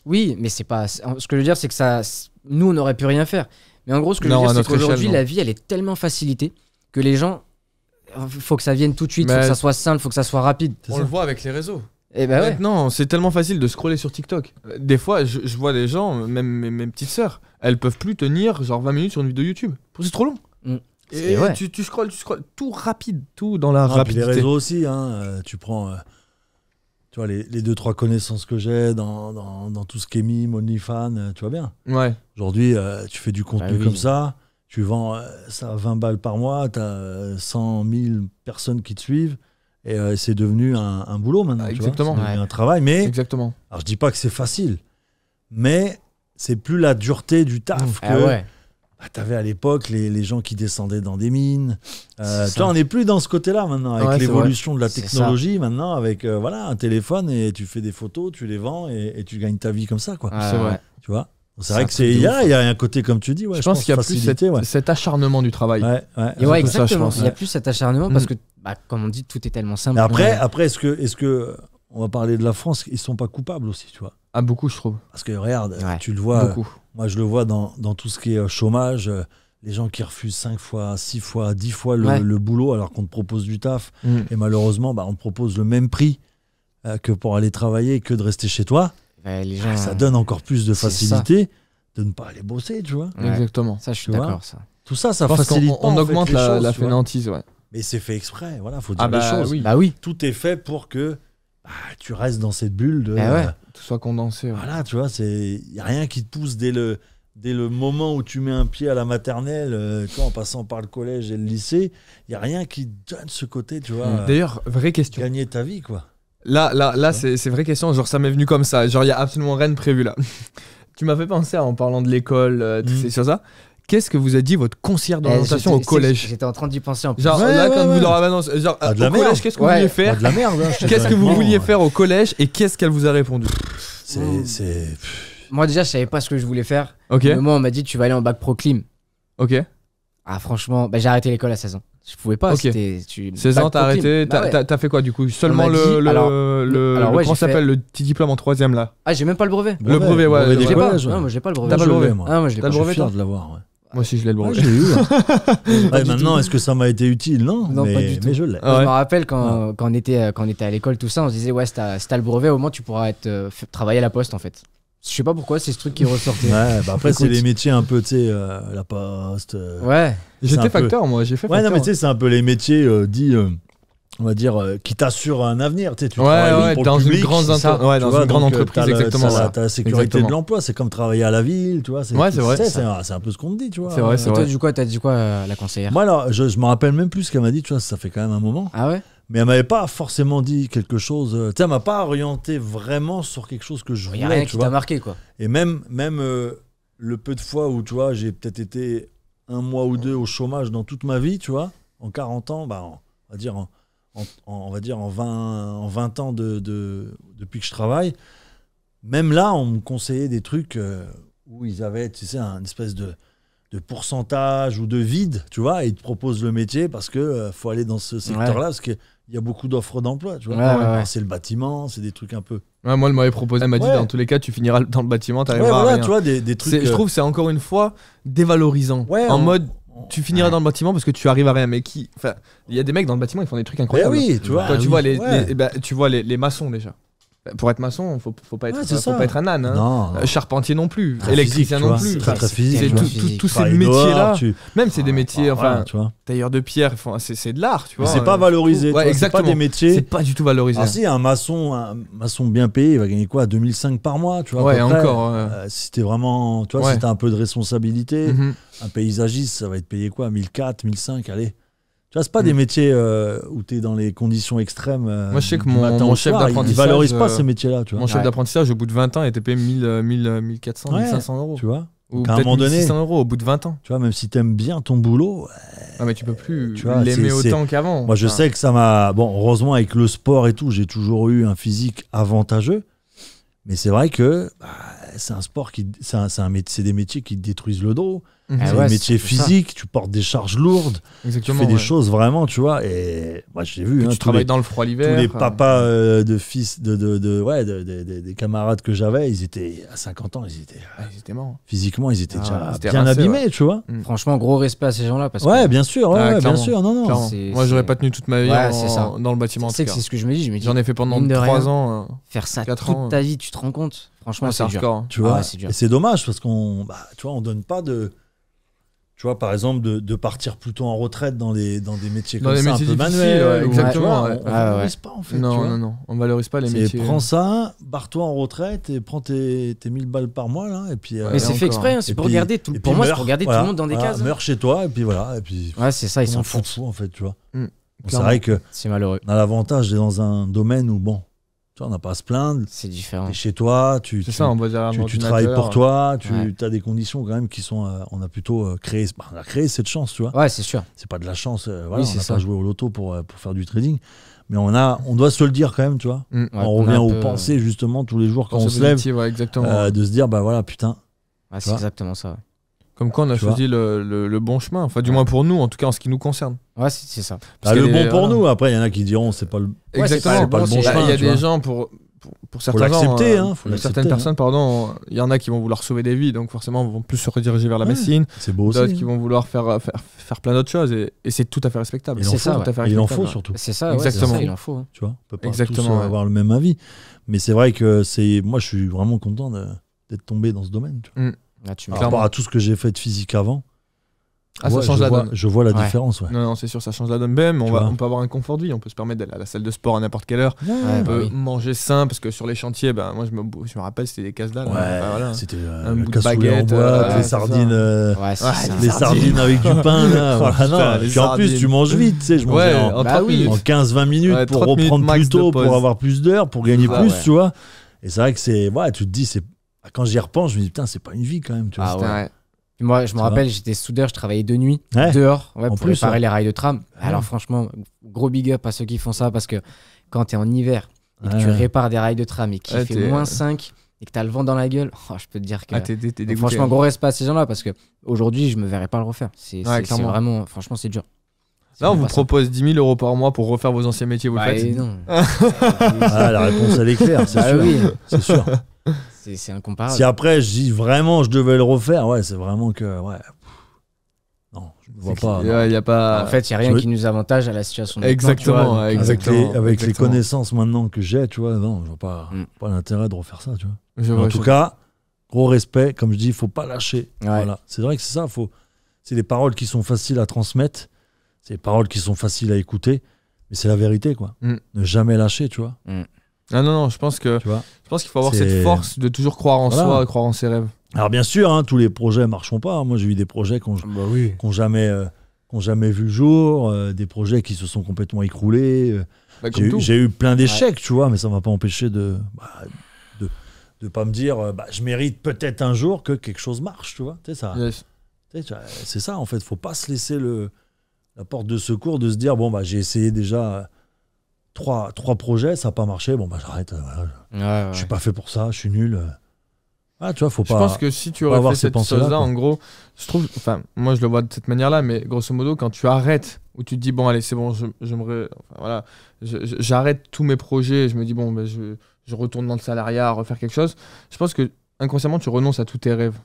Oui, mais c'est pas. Ce que je veux dire, c'est que ça. Nous, on n'aurait pu rien faire. Mais en gros, ce que je Non, veux à dire, c'est notre échelle, qu'aujourd'hui, non. la vie, elle est tellement facilitée que les gens. Faut que ça vienne tout de suite, faut Mais- que ça soit simple, faut que ça soit rapide. On le voit avec les réseaux. Et bah ouais. Maintenant, c'est tellement facile de scroller sur TikTok. Des fois, je vois des gens, même mes petites sœurs, elles peuvent plus tenir genre 20 minutes sur une vidéo YouTube. C'est trop long. Mm. Et ouais. tu scrolles, tout rapide, tout dans la Ah, puis rapidité. les réseaux aussi, tu prends tu vois, les 2-3 connaissances que j'ai dans tout ce qui est mime, OnlyFans, tu vois bien. Ouais. Aujourd'hui, tu fais du contenu oui. comme ça, tu vends ça à 20 balles par mois, tu as 100 000 personnes qui te suivent, et c'est devenu un boulot maintenant. Ah, tu vois. exactement. C'est devenu Ouais. un travail, mais Exactement. alors, je dis pas que c'est facile, mais c'est plus la dureté du taf que Ah ouais. t'avais à l'époque, les gens qui descendaient dans des mines. C'est Tu vois, ça. on n'est plus dans ce côté-là maintenant, avec Ouais, c'est l'évolution de la C'est technologie, maintenant, avec voilà, un téléphone, et tu fais des photos, tu les vends, et tu gagnes ta vie comme ça, quoi. Ah, C'est vrai. ouais. Tu vois. C'est C'est vrai un que truc c'est de il y ouf, a un côté, comme tu dis, ouais, je pense qu'il y a plus facilité, ouais. cet acharnement du travail. Ouais, ouais. Et ouais, C'est ça, je exactement. pense, Il y a ouais. plus cet acharnement parce que, bah, comme on dit, tout est tellement simple. Mais après, Ouais. est-ce que on va parler de la France, ils sont pas coupables aussi, tu vois. Ah, beaucoup, je trouve. Parce que regarde, Ouais. tu le vois, Beaucoup. moi je le vois dans tout ce qui est chômage, les gens qui refusent 5 fois, 6 fois, 10 fois Ouais. le boulot alors qu'on te propose du taf. Mm. Et malheureusement, bah, on te propose le même prix que pour aller travailler, que de rester chez toi. Bah, les gens. Ça donne encore plus de c'est facilité de ne pas aller bosser, tu vois. Ouais. Exactement. Ça, je suis Tu vois. d'accord. Ça. Tout ça, ça Je pense facilite qu'on pas, en fait, augmente les choses, la tu vois. fainéantise, ouais. Mais c'est fait exprès, voilà, faut dire Ah les bah choses. oui. Bah oui. Tout est fait pour que tu restes dans cette bulle de... Eh ouais. Tout soit condensé. Ouais. voilà, tu vois, il n'y a rien qui te pousse dès le moment où tu mets un pied à la maternelle, tu vois, en passant par le collège et le lycée, il n'y a rien qui te donne ce côté, tu vois, D'ailleurs, vraie question. gagner ta vie, quoi. Là, c'est vraie question. Genre, ça m'est venu comme ça. Genre, il y a absolument rien de prévu là. Tu m'as fait penser en parlant de l'école, toutes ces choses-là. Qu'est-ce que vous a dit votre conseillère d'orientation au collège? J'étais en train d'y penser en plus. Genre, Ouais, là, ouais, quand ouais. vous leur avez annoncé, genre, Ah, de au la collège, merde. qu'est-ce que vous Ouais. vouliez Pas faire? de la merde, hein, je te dis Qu'est-ce que vous honnêtement, vouliez faire au collège et qu'est-ce qu'elle vous a répondu? c'est... Moi, déjà, je savais pas ce que je voulais faire. Ok, Mais moi, on m'a dit, tu vas aller en bac pro clim. ok. Ah, franchement, bah, j'ai arrêté l'école à 16 ans. Je pouvais pas. Ok. 16 16 ans, t'as arrêté. T'as fait quoi du coup? Seulement m'a dit- alors, alors, ouais, comment j'ai ça s'appelle fait- le petit diplôme en troisième là? Ah, j'ai même pas le brevet. Le brevet, ouais, brevet le des J'ai pas. collèges, ouais. Non, moi, j'ai pas le brevet. T'as pas le Je l'ai, brevet? moi. Ah, moi, je l'ai T'as pas. le Je brevet, suis fier toi de l'avoir, ouais. Moi aussi, je l'ai le Ouais, brevet. je l'ai eu. Pas Ouais, du maintenant, tout. est-ce que ça m'a été utile? Non, Non, pas du tout. mais je l'ai. Ah ouais. Je me rappelle quand on était à l'école, tout ça, on se disait, ouais, si t'as le brevet, au moins tu pourras travailler à la poste en fait. Je sais pas pourquoi, c'est ce truc qui ressortait. Ouais, bah après, c'est Écoute. les métiers un peu, tu sais, la poste. Ouais. C'est J'étais un peu- facteur, moi, j'ai fait Ouais, facteur. non, mais tu sais, c'est un peu les métiers dits, on va dire, qui t'assurent un avenir. Tu sais, tu Ouais, travailles ouais, pour dans le public, une grande c'est ça, ouais, tu dans vois, une grande donc, entreprise, t'as exactement. T'as ça. t'as la sécurité Exactement. de l'emploi, c'est comme travailler à la ville, tu vois. Ouais, c'est vrai. C'est un peu ce qu'on te dit, tu vois. C'est vrai, c'est Et vrai. toi, t'as dit quoi, la conseillère? Moi, alors, je me rappelle même plus ce qu'elle m'a dit, tu vois, ça fait quand même un moment. Ah ouais? Mais elle m'avait pas forcément dit quelque chose. Tu sais, elle m'a pas orienté vraiment sur quelque chose que je Il y a voulais, rien tu qui vois. t'a marqué quoi. Et même le peu de fois où, tu vois, j'ai peut-être été un mois ou deux au chômage dans toute ma vie, tu vois, en 40 ans, bah, on va dire en 20 ans depuis que je travaille, même là, on me conseillait des trucs où ils avaient, tu sais, une espèce de pourcentage ou de vide, tu vois, et ils te proposent le métier parce que faut aller dans ce secteur-là, parce qu'il y a beaucoup d'offres d'emploi, tu vois. Ouais, Alors, ouais. c'est le bâtiment, c'est des trucs un peu... Ouais, moi, elle m'avait proposé. Elle m'a dit, Ouais. dans tous les cas, tu finiras dans le bâtiment, Ouais, t'arriveras à voilà, rien. tu vois, des trucs... Je trouve que c'est encore une fois dévalorisant. Ouais, en on- mode, tu finiras dans le bâtiment parce que tu arrives à rien. Mais qui. Enfin, il y a des mecs dans le bâtiment, ils font des trucs incroyables. oui, tu vois. Quand Ah tu oui. vois Ouais. tu vois les maçons déjà. Pour être maçon, faut pas être, Ouais, c'est faut ça. pas être un âne. Hein. Non, non. Charpentier non plus, Très électricien physique, tu non vois, plus. c'est très, Enfin, physique, c'est tu vois. tous ces Travailler métiers-là. dehors, tu- Même c'est des métiers, Voilà, enfin, tu vois. tailleur de pierre, c'est de l'art, tu Mais vois. c'est pas valorisé, tu Ouais, vois, c'est exactement. pas des métiers. C'est pas du tout valorisé. Ah si, un maçon bien payé, il va gagner quoi, 2005 par mois, tu vois. Ouais, à peu près. encore, ouais. Si t'es vraiment, tu vois, Ouais. si t'as un peu de responsabilité, Mhm. un paysagiste, ça va être payé quoi, 1004, 1005, allez. Tu vois, c'est pas Mm. des métiers où t'es dans les conditions extrêmes. Moi, je sais que du mon matin au chef soir, d'apprentissage, ils valorisent pas ces métiers-là, tu vois. Mon chef Ouais. d'apprentissage, au bout de 20 ans, était payé 1400, Ouais, 1500 euros. Tu vois, Ou qu'à un peut-être moment donné- 1600 euros au bout de 20 ans. tu vois, même si t'aimes bien ton boulot, Ah, mais tu peux plus Tu vois, l'aimer c'est- autant qu'avant. moi je Enfin, sais que ça m'a... Bon, heureusement avec le sport et tout, j'ai toujours eu un physique avantageux. Mais c'est vrai que c'est un sport c'est des métiers qui te détruisent le dos. C'est un métier physique, tu portes des charges lourdes, Exactement, tu fais des choses vraiment, tu vois. Et moi, j'ai vu. Tu travailles dans le froid l'hiver. Tous les papas de fils, des camarades que j'avais, ils étaient à 50 ans, ils étaient morts. Physiquement, ils étaient déjà bien abîmés, tu vois. Franchement, gros respect à ces gens-là. Parce que... bien sûr, bien sûr. Non. Moi, j'aurais pas tenu toute ma vie dans le bâtiment. C'est ce que je me dis. J'en ai fait pendant 3 ans. Faire ça toute ta vie, tu te rends compte? Franchement, c'est dur. Tu vois, et c'est dommage parce qu'on donne pas de. Tu vois, par exemple, de partir plutôt en retraite dans des métiers comme ça, un peu manuels. Exactement. On valorise pas, en fait. Non. On valorise pas les métiers. Prends ça, barre-toi en retraite et prends tes 1000 balles par mois, là. Et puis, mais c'est fait exprès, c'est pour regarder tout. Pour moi, c'est pour regarder tout le monde dans des cases. Meurs chez toi, et puis voilà. Et puis, c'est ça, ils s'en foutent. En fait, tu vois. C'est vrai que. C'est malheureux. On a l'avantage d'être dans un domaine où, on n'a pas à se plaindre. C'est différent. T'es chez toi, tu travailles pour toi, tu as des conditions quand même qui sont. On a plutôt créé cette chance, tu vois. Ouais, c'est sûr. C'est pas de la chance. On n'a pas joué au loto pour faire du trading. Mais on doit se le dire quand même, tu vois. On revient aux pensées justement tous les jours quand on se lève. De se dire, putain. C'est exactement ça. Comme quoi on a choisi le bon chemin, enfin du moins pour nous, en tout cas en ce qui nous concerne. Ouais, c'est ça. Le bon pour nous, après il y en a qui diront c'est pas le Exactement. c'est pas le bon chemin. Il y a des gens pour certains gens, certaines personnes, il y en a qui vont vouloir sauver des vies, donc forcément vont plus se rediriger vers la médecine. C'est beau aussi. D'autres qui vont vouloir faire plein d'autres choses et c'est tout à fait respectable. Il en faut surtout. C'est ça, exactement. Il en faut. Tu vois, on peut pas tous avoir le même avis. Mais c'est vrai que moi je suis vraiment content d'être tombé dans ce domaine. Par rapport à tout ce que j'ai fait de physique avant. Ça change la donne. Je vois la différence. Non, c'est sûr, ça change la donne. Même, on peut avoir un confort de vie, on peut se permettre d'aller à la salle de sport à n'importe quelle heure. On peut manger sain, parce que sur les chantiers, moi je me rappelle, c'était des casse-dalles. C'était un bout de baguette, les sardines, les sardines avec du pain. Là. Puis en plus, tu manges vite, tu sais, je mangeais en 15-20 minutes pour reprendre plus tôt, pour avoir plus d'heures, pour gagner plus, tu vois. Et c'est vrai que tu te dis, quand j'y repense, je me dis, putain, c'est pas une vie quand même. Tu vois. Moi, je me rappelle, j'étais soudeur, je travaillais de nuit, dehors, pour réparer les rails de tram. Alors franchement, gros big up à ceux qui font ça, parce que quand t'es en hiver et que tu répares des rails de tram et qu'il fait moins 5 et que t'as le vent dans la gueule, je peux te dire que... t'es franchement, gros respect à ces gens-là, parce qu'aujourd'hui, je me verrais pas le refaire. C'est vraiment... Franchement, c'est dur. Là, on vous propose 10 000 € par mois pour refaire vos anciens métiers, vous le faites? Non. La réponse, elle est claire, c'est sûr. Oui. C'est sûr. C'est incomparable. Si après, je dis vraiment, je devais le refaire, c'est vraiment que... Non, je ne vois pas. Y a pas... En fait, il n'y a rien qui nous avantage à la situation. Exactement. Avec les connaissances maintenant que j'ai, tu vois, non, je vois pas l'intérêt de refaire ça, tu vois. En tout cas, gros respect, comme je dis, il ne faut pas lâcher. Voilà. C'est vrai que c'est ça, c'est des paroles qui sont faciles à transmettre, c'est des paroles qui sont faciles à écouter, mais c'est la vérité, quoi. Ne jamais lâcher, tu vois. Non, je pense qu'il faut avoir cette force de toujours croire en soi, croire en ses rêves. Alors bien sûr, tous les projets ne marcheront pas. Moi, j'ai eu des projets qui n'ont jamais vu le jour, des projets qui se sont complètement écroulés. J'ai eu plein d'échecs, tu vois, mais ça ne m'a pas empêché de pas me dire je mérite peut-être un jour que quelque chose marche, tu vois. C'est ça. Yes. C'est ça, en fait. Il ne faut pas se laisser la porte de secours de se dire j'ai essayé déjà... Trois projets, ça n'a pas marché, j'arrête. Je suis pas fait pour ça, je suis nul. Tu vois, faut pas. Je pense que si tu aurais fait cette chose-là, en gros, je trouve, moi je le vois de cette manière-là, mais grosso modo, quand tu arrêtes, où tu te dis, allez, c'est bon, j'arrête tous mes projets, je me dis, je retourne dans le salariat, refaire quelque chose, je pense que inconsciemment, tu renonces à tous tes rêves.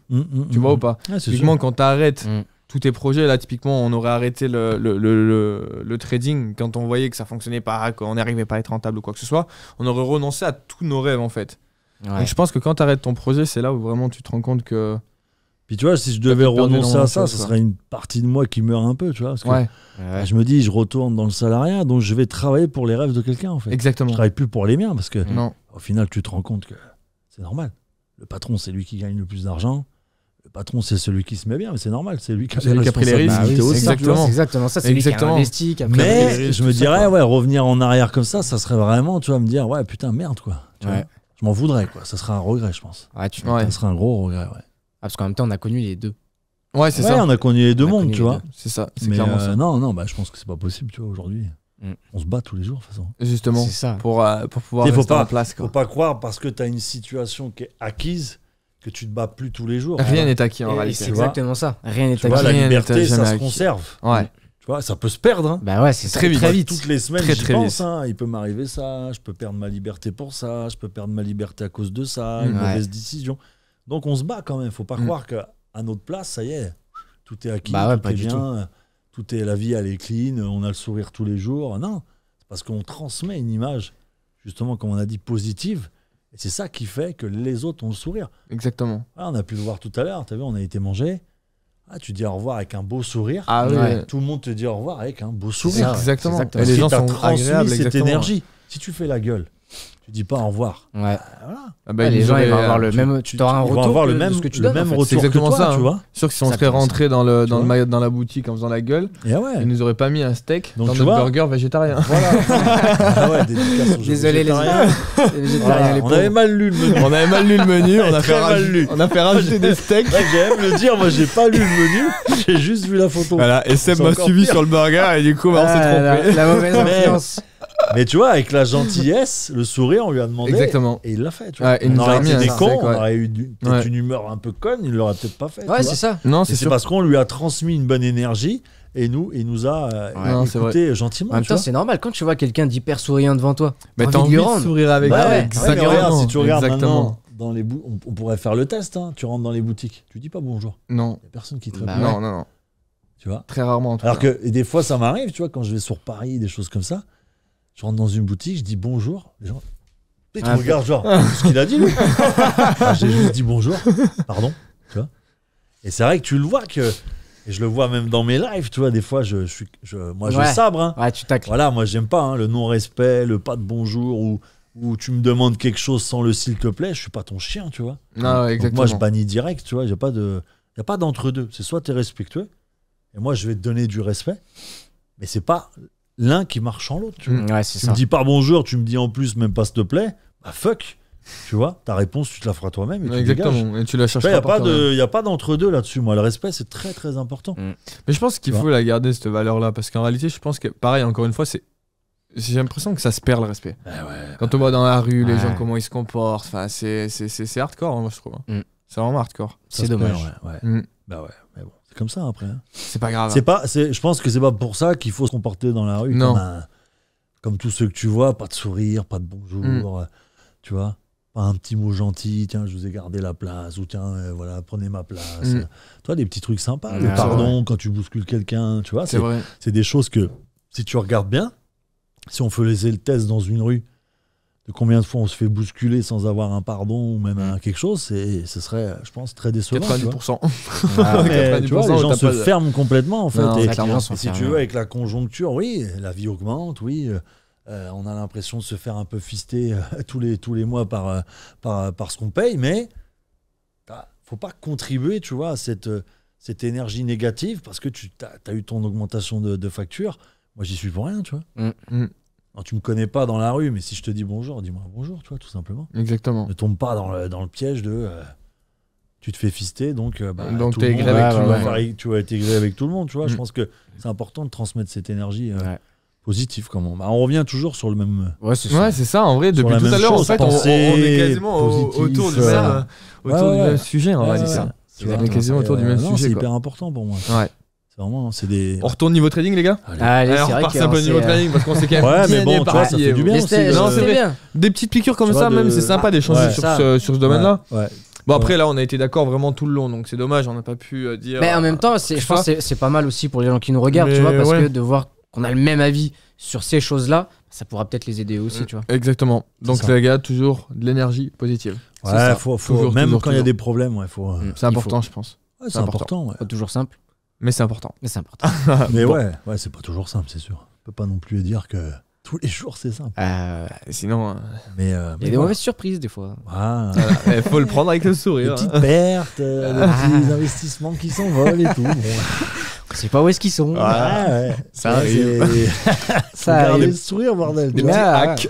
Tu vois ou pas? Typiquement, quand tu arrêtes tous tes projets, là, typiquement, on aurait arrêté le trading quand on voyait que ça fonctionnait pas, qu'on n'arrivait pas à être rentable ou quoi que ce soit. On aurait renoncé à tous nos rêves, en fait. Donc, je pense que quand tu arrêtes ton projet, c'est là où vraiment tu te rends compte que... Puis tu vois, si je devais renoncer à ça, ça serait une partie de moi qui meurt un peu, tu vois. Parce que je me dis, je retourne dans le salariat, donc je vais travailler pour les rêves de quelqu'un, en fait. Exactement. Je travaille plus pour les miens, parce que au final, tu te rends compte que c'est normal. Le patron, c'est lui qui gagne le plus d'argent. Le patron, c'est celui qui se met bien, mais c'est normal, c'est lui qui a pris les risques. C'est exactement ça, c'est lui qui a investi. Mais je me dirais, revenir en arrière comme ça serait vraiment, tu vois, me dire, putain, merde, quoi. Tu vois, je m'en voudrais, quoi. Ça serait un regret, je pense. Ça serait un gros regret, parce qu'en même temps, on a connu les deux. C'est ça. On a connu les deux mondes, tu vois. C'est ça, c'est mais clairement ça. Non, je pense que c'est pas possible, tu vois, aujourd'hui. On se bat tous les jours, de toute façon. Justement, C'est ça. pour pouvoir Faut rester pas- en place. Quoi. Faut pas croire parce que tu as une situation qui est acquise que tu te bats plus tous les jours. Rien n'est acquis en Et réalité. c'est exactement ça. Rien n'est Tu vois, acquis. la Rien liberté, n'est ça jamais se acquis. conserve. Ouais. Tu vois, ça peut se perdre. Hein. Bah ouais, c'est Très ça. vite. Très vite. Toutes les semaines, Très, j'y très pense. vite. Hein. Il peut m'arriver ça. Je peux perdre ma liberté pour ça. Je peux perdre ma liberté à cause de ça. Une Ouais. mauvaise décision. Donc on se bat quand même. Faut pas croire qu'à notre place, ça y est, tout est acquis, Bah ouais, tout pas est du bien, tout est la vie, elle est clean, on a le sourire tous les jours. Non, c'est parce qu'on transmet une image, justement, comme on a dit, positive. Et c'est ça qui fait que les autres ont le sourire. Exactement. Ah, on a pu le voir tout à l'heure. T'as vu, on a été manger. Ah, tu dis au revoir avec un beau sourire. Ah oui. Ouais. Tout le monde te dit au revoir avec un beau C'est sourire. ça, ouais. Exactement. C'est Et exactement les gens Parce que sont t'as transmis agréables. cette Exactement. énergie. Si tu fais la gueule, tu dis pas au revoir. Ouais. Voilà. Ah bah, Ouais, les nous gens, ils vont auraient- avoir le même. Tu auras un Ils vont retour avoir le de même, ce que tu le donnes. même en fait. retour C'est que exactement toi, ça, tu hein. vois. Sûr que si on serait Exactement rentré dans Tu vois. la boutique en faisant la gueule, Et ouais. ils nous auraient pas mis un steak Donc, dans tu notre vois. burger végétarien. Voilà. Ah ouais, dédicace aux Désolé, les végétariens. végétariens, Voilà, les on pauvres. avait mal lu le menu. On avait mal lu le menu, on a Très mal lu. on a fait rajouter des steaks. Ouais, j'aime le dire, moi j'ai pas lu le menu, j'ai juste vu la photo. Voilà, et Seb C'est m'a encore suivi pire. sur le burger et du coup, bah, on s'est Ah, trompé. la mauvaise Mais- influence. Mais tu vois, avec la gentillesse, le sourire, on lui a demandé. Exactement. Et il l'a fait. Tu vois. Ouais, il on nous a aurait remis été un des steak, cons, on ouais. aurait eu peut-être Ouais. une humeur un peu conne, il l'aurait peut-être pas fait. tu Ouais, vois. c'est ça. Non, Et c'est c'est sûr. parce qu'on lui a transmis une bonne énergie et il nous a Non, c'est écouté gentiment. En même tu temps, vois. c'est normal quand tu vois quelqu'un d'hyper souriant devant toi. Mais t'as t'as envie de envie lui de rendre. sourire avec Bah eux. ouais, Exactement. mais regarde, si tu regardes Exactement. maintenant dans les on pourrait faire le test. Hein. Tu rentres dans les boutiques, tu dis pas bonjour. Non. Il y a personne qui te Bah répond. Non, non, non. Tu vois. Très rarement en tout Alors cas. que et des fois, ça m'arrive, tu vois, quand je vais sur Paris, des choses comme ça. Je rentre dans une boutique, je dis bonjour. Les gens, ils te Ah, regardent genre, c'est ce qu'il a dit lui. Ah, j'ai juste dit bonjour, pardon, tu vois. Et c'est vrai que tu le vois que, et je le vois même dans mes lives, tu vois, des fois, je Ouais. sabre. Hein. Ouais, tu tacles. Voilà, moi j'aime pas hein, le non-respect, le pas de bonjour ou tu me demandes quelque chose sans le s'il te plaît, je suis pas ton chien, tu vois. Non, Donc exactement. moi je bannis direct, tu vois, il n'y a pas d'entre-deux. C'est soit tu es respectueux, et moi je vais te donner du respect, mais c'est pas l'un qui marche en l'autre, tu vois. Ouais, c'est Tu ça. me dis pas bonjour, tu me dis en plus même pas s'il te plaît, bah fuck, tu vois, ta réponse tu te la feras toi-même et tu dégages. Exactement. Et tu la Il cherches n'y a, pas. y a pas d'entre-deux là-dessus, moi le respect c'est très très important. Mais je pense qu'il Tu faut la garder cette valeur-là parce qu'en réalité, je pense que pareil, encore une fois, j'ai l'impression que ça se perd le respect. Quand on voit dans la rue les Ouais. gens comment ils se comportent, enfin c'est hardcore, hein, moi je trouve. Mm. C'est vraiment hardcore. Ça C'est se perd, dommage. ouais. Mm. Bah ouais, mais bon, c'est comme ça après. Hein. C'est pas grave. Je pense que c'est pas pour ça qu'il faut se comporter dans la rue Non. comme tous ceux que tu vois, pas de sourire, pas de bonjour, tu vois, pas un petit mot gentil, tiens, je vous ai gardé la place, ou tiens, voilà, prenez ma place. Toi, des petits trucs sympas, le Ouais, pardon quand tu bouscules quelqu'un, tu vois, C'est vrai. c'est des choses que, si tu regardes bien, si on faisait le test dans une rue, de combien de fois on se fait bousculer sans avoir un pardon ou même quelque chose, ce serait, je pense, très décevant. tu vois. 90%. Ah, Mais, tu vois, 90%, les gens t'as se pas de- ferment complètement en fait. Non, et, c'est clairement, et si tu veux, avec la conjoncture, oui, la vie augmente, oui. On a l'impression de se faire un peu fister tous les mois par ce qu'on paye, mais faut pas contribuer, tu vois, à cette énergie négative parce que tu as eu ton augmentation de facture. Moi, j'y suis pour rien, tu vois. Alors, tu me connais pas dans la rue, mais si je te dis bonjour, dis-moi bonjour, tu vois, tout simplement. Exactement. Ne tombe pas dans le piège de tu te fais fister, donc Donc tout t'es le monde, aigri avec tout le monde. tu vas être aigri avec tout le monde, tu vois. Je Mm. pense que c'est important de transmettre cette énergie Ouais. positive. On revient toujours sur le même. Ouais, c'est ça. Ouais, c'est ça. En vrai, Sur depuis la tout même à l'heure, en chose, fait, on penser est quasiment positif, autour du ouais. même, Ouais. sujet en Ouais, réalité. ouais. On est quasiment autour du même non, sujet. c'est quoi. hyper important pour moi. Ouais. C'est vraiment, c'est des. On retourne niveau trading, les gars. Allez, Allez, c'est on vrai repart qu'on un peu s'est, niveau trading parce qu'on s'est quand même Ouais, mais bien bon, tu vois, ça fait du bien Mais aussi. c'était Non, c'est c'était vrai. bien. Des petites piqûres comme Tu ça, vois, même, c'est sympa d'échanger Ouais. sur ce domaine-là. Ouais. Bon, après, là, on a été d'accord vraiment tout le long, donc c'est dommage, on n'a pas pu dire. Mais en même temps, je pense que c'est pas mal aussi pour les gens qui nous regardent, tu vois, parce que de voir qu'on a le même avis sur ces choses-là, ça pourra peut-être les aider aussi, tu vois. Exactement. Donc, ça. les gars, toujours de l'énergie positive. Ouais, ça. faut Toujours, même toujours, quand il y a toujours. des problèmes, ouais, faut. C'est important, je pense. Ouais, c'est important. Ouais. Pas toujours simple, Mais c'est important. mais c'est important. Mais Bon. ouais, c'est pas toujours simple, c'est sûr. On peut pas non plus dire que tous les jours c'est simple. Sinon, Mais Il y a des mauvaises surprises des fois. il faut le prendre avec le Des sourire. petites pertes, des petits investissements qui s'envolent et tout. Bon. On sait pas où est-ce qu'ils sont. Ouais. Ça Ouais, arrive. Faut Ça garder arrive. le sourire, bordel. Des tu petits vois. hacks.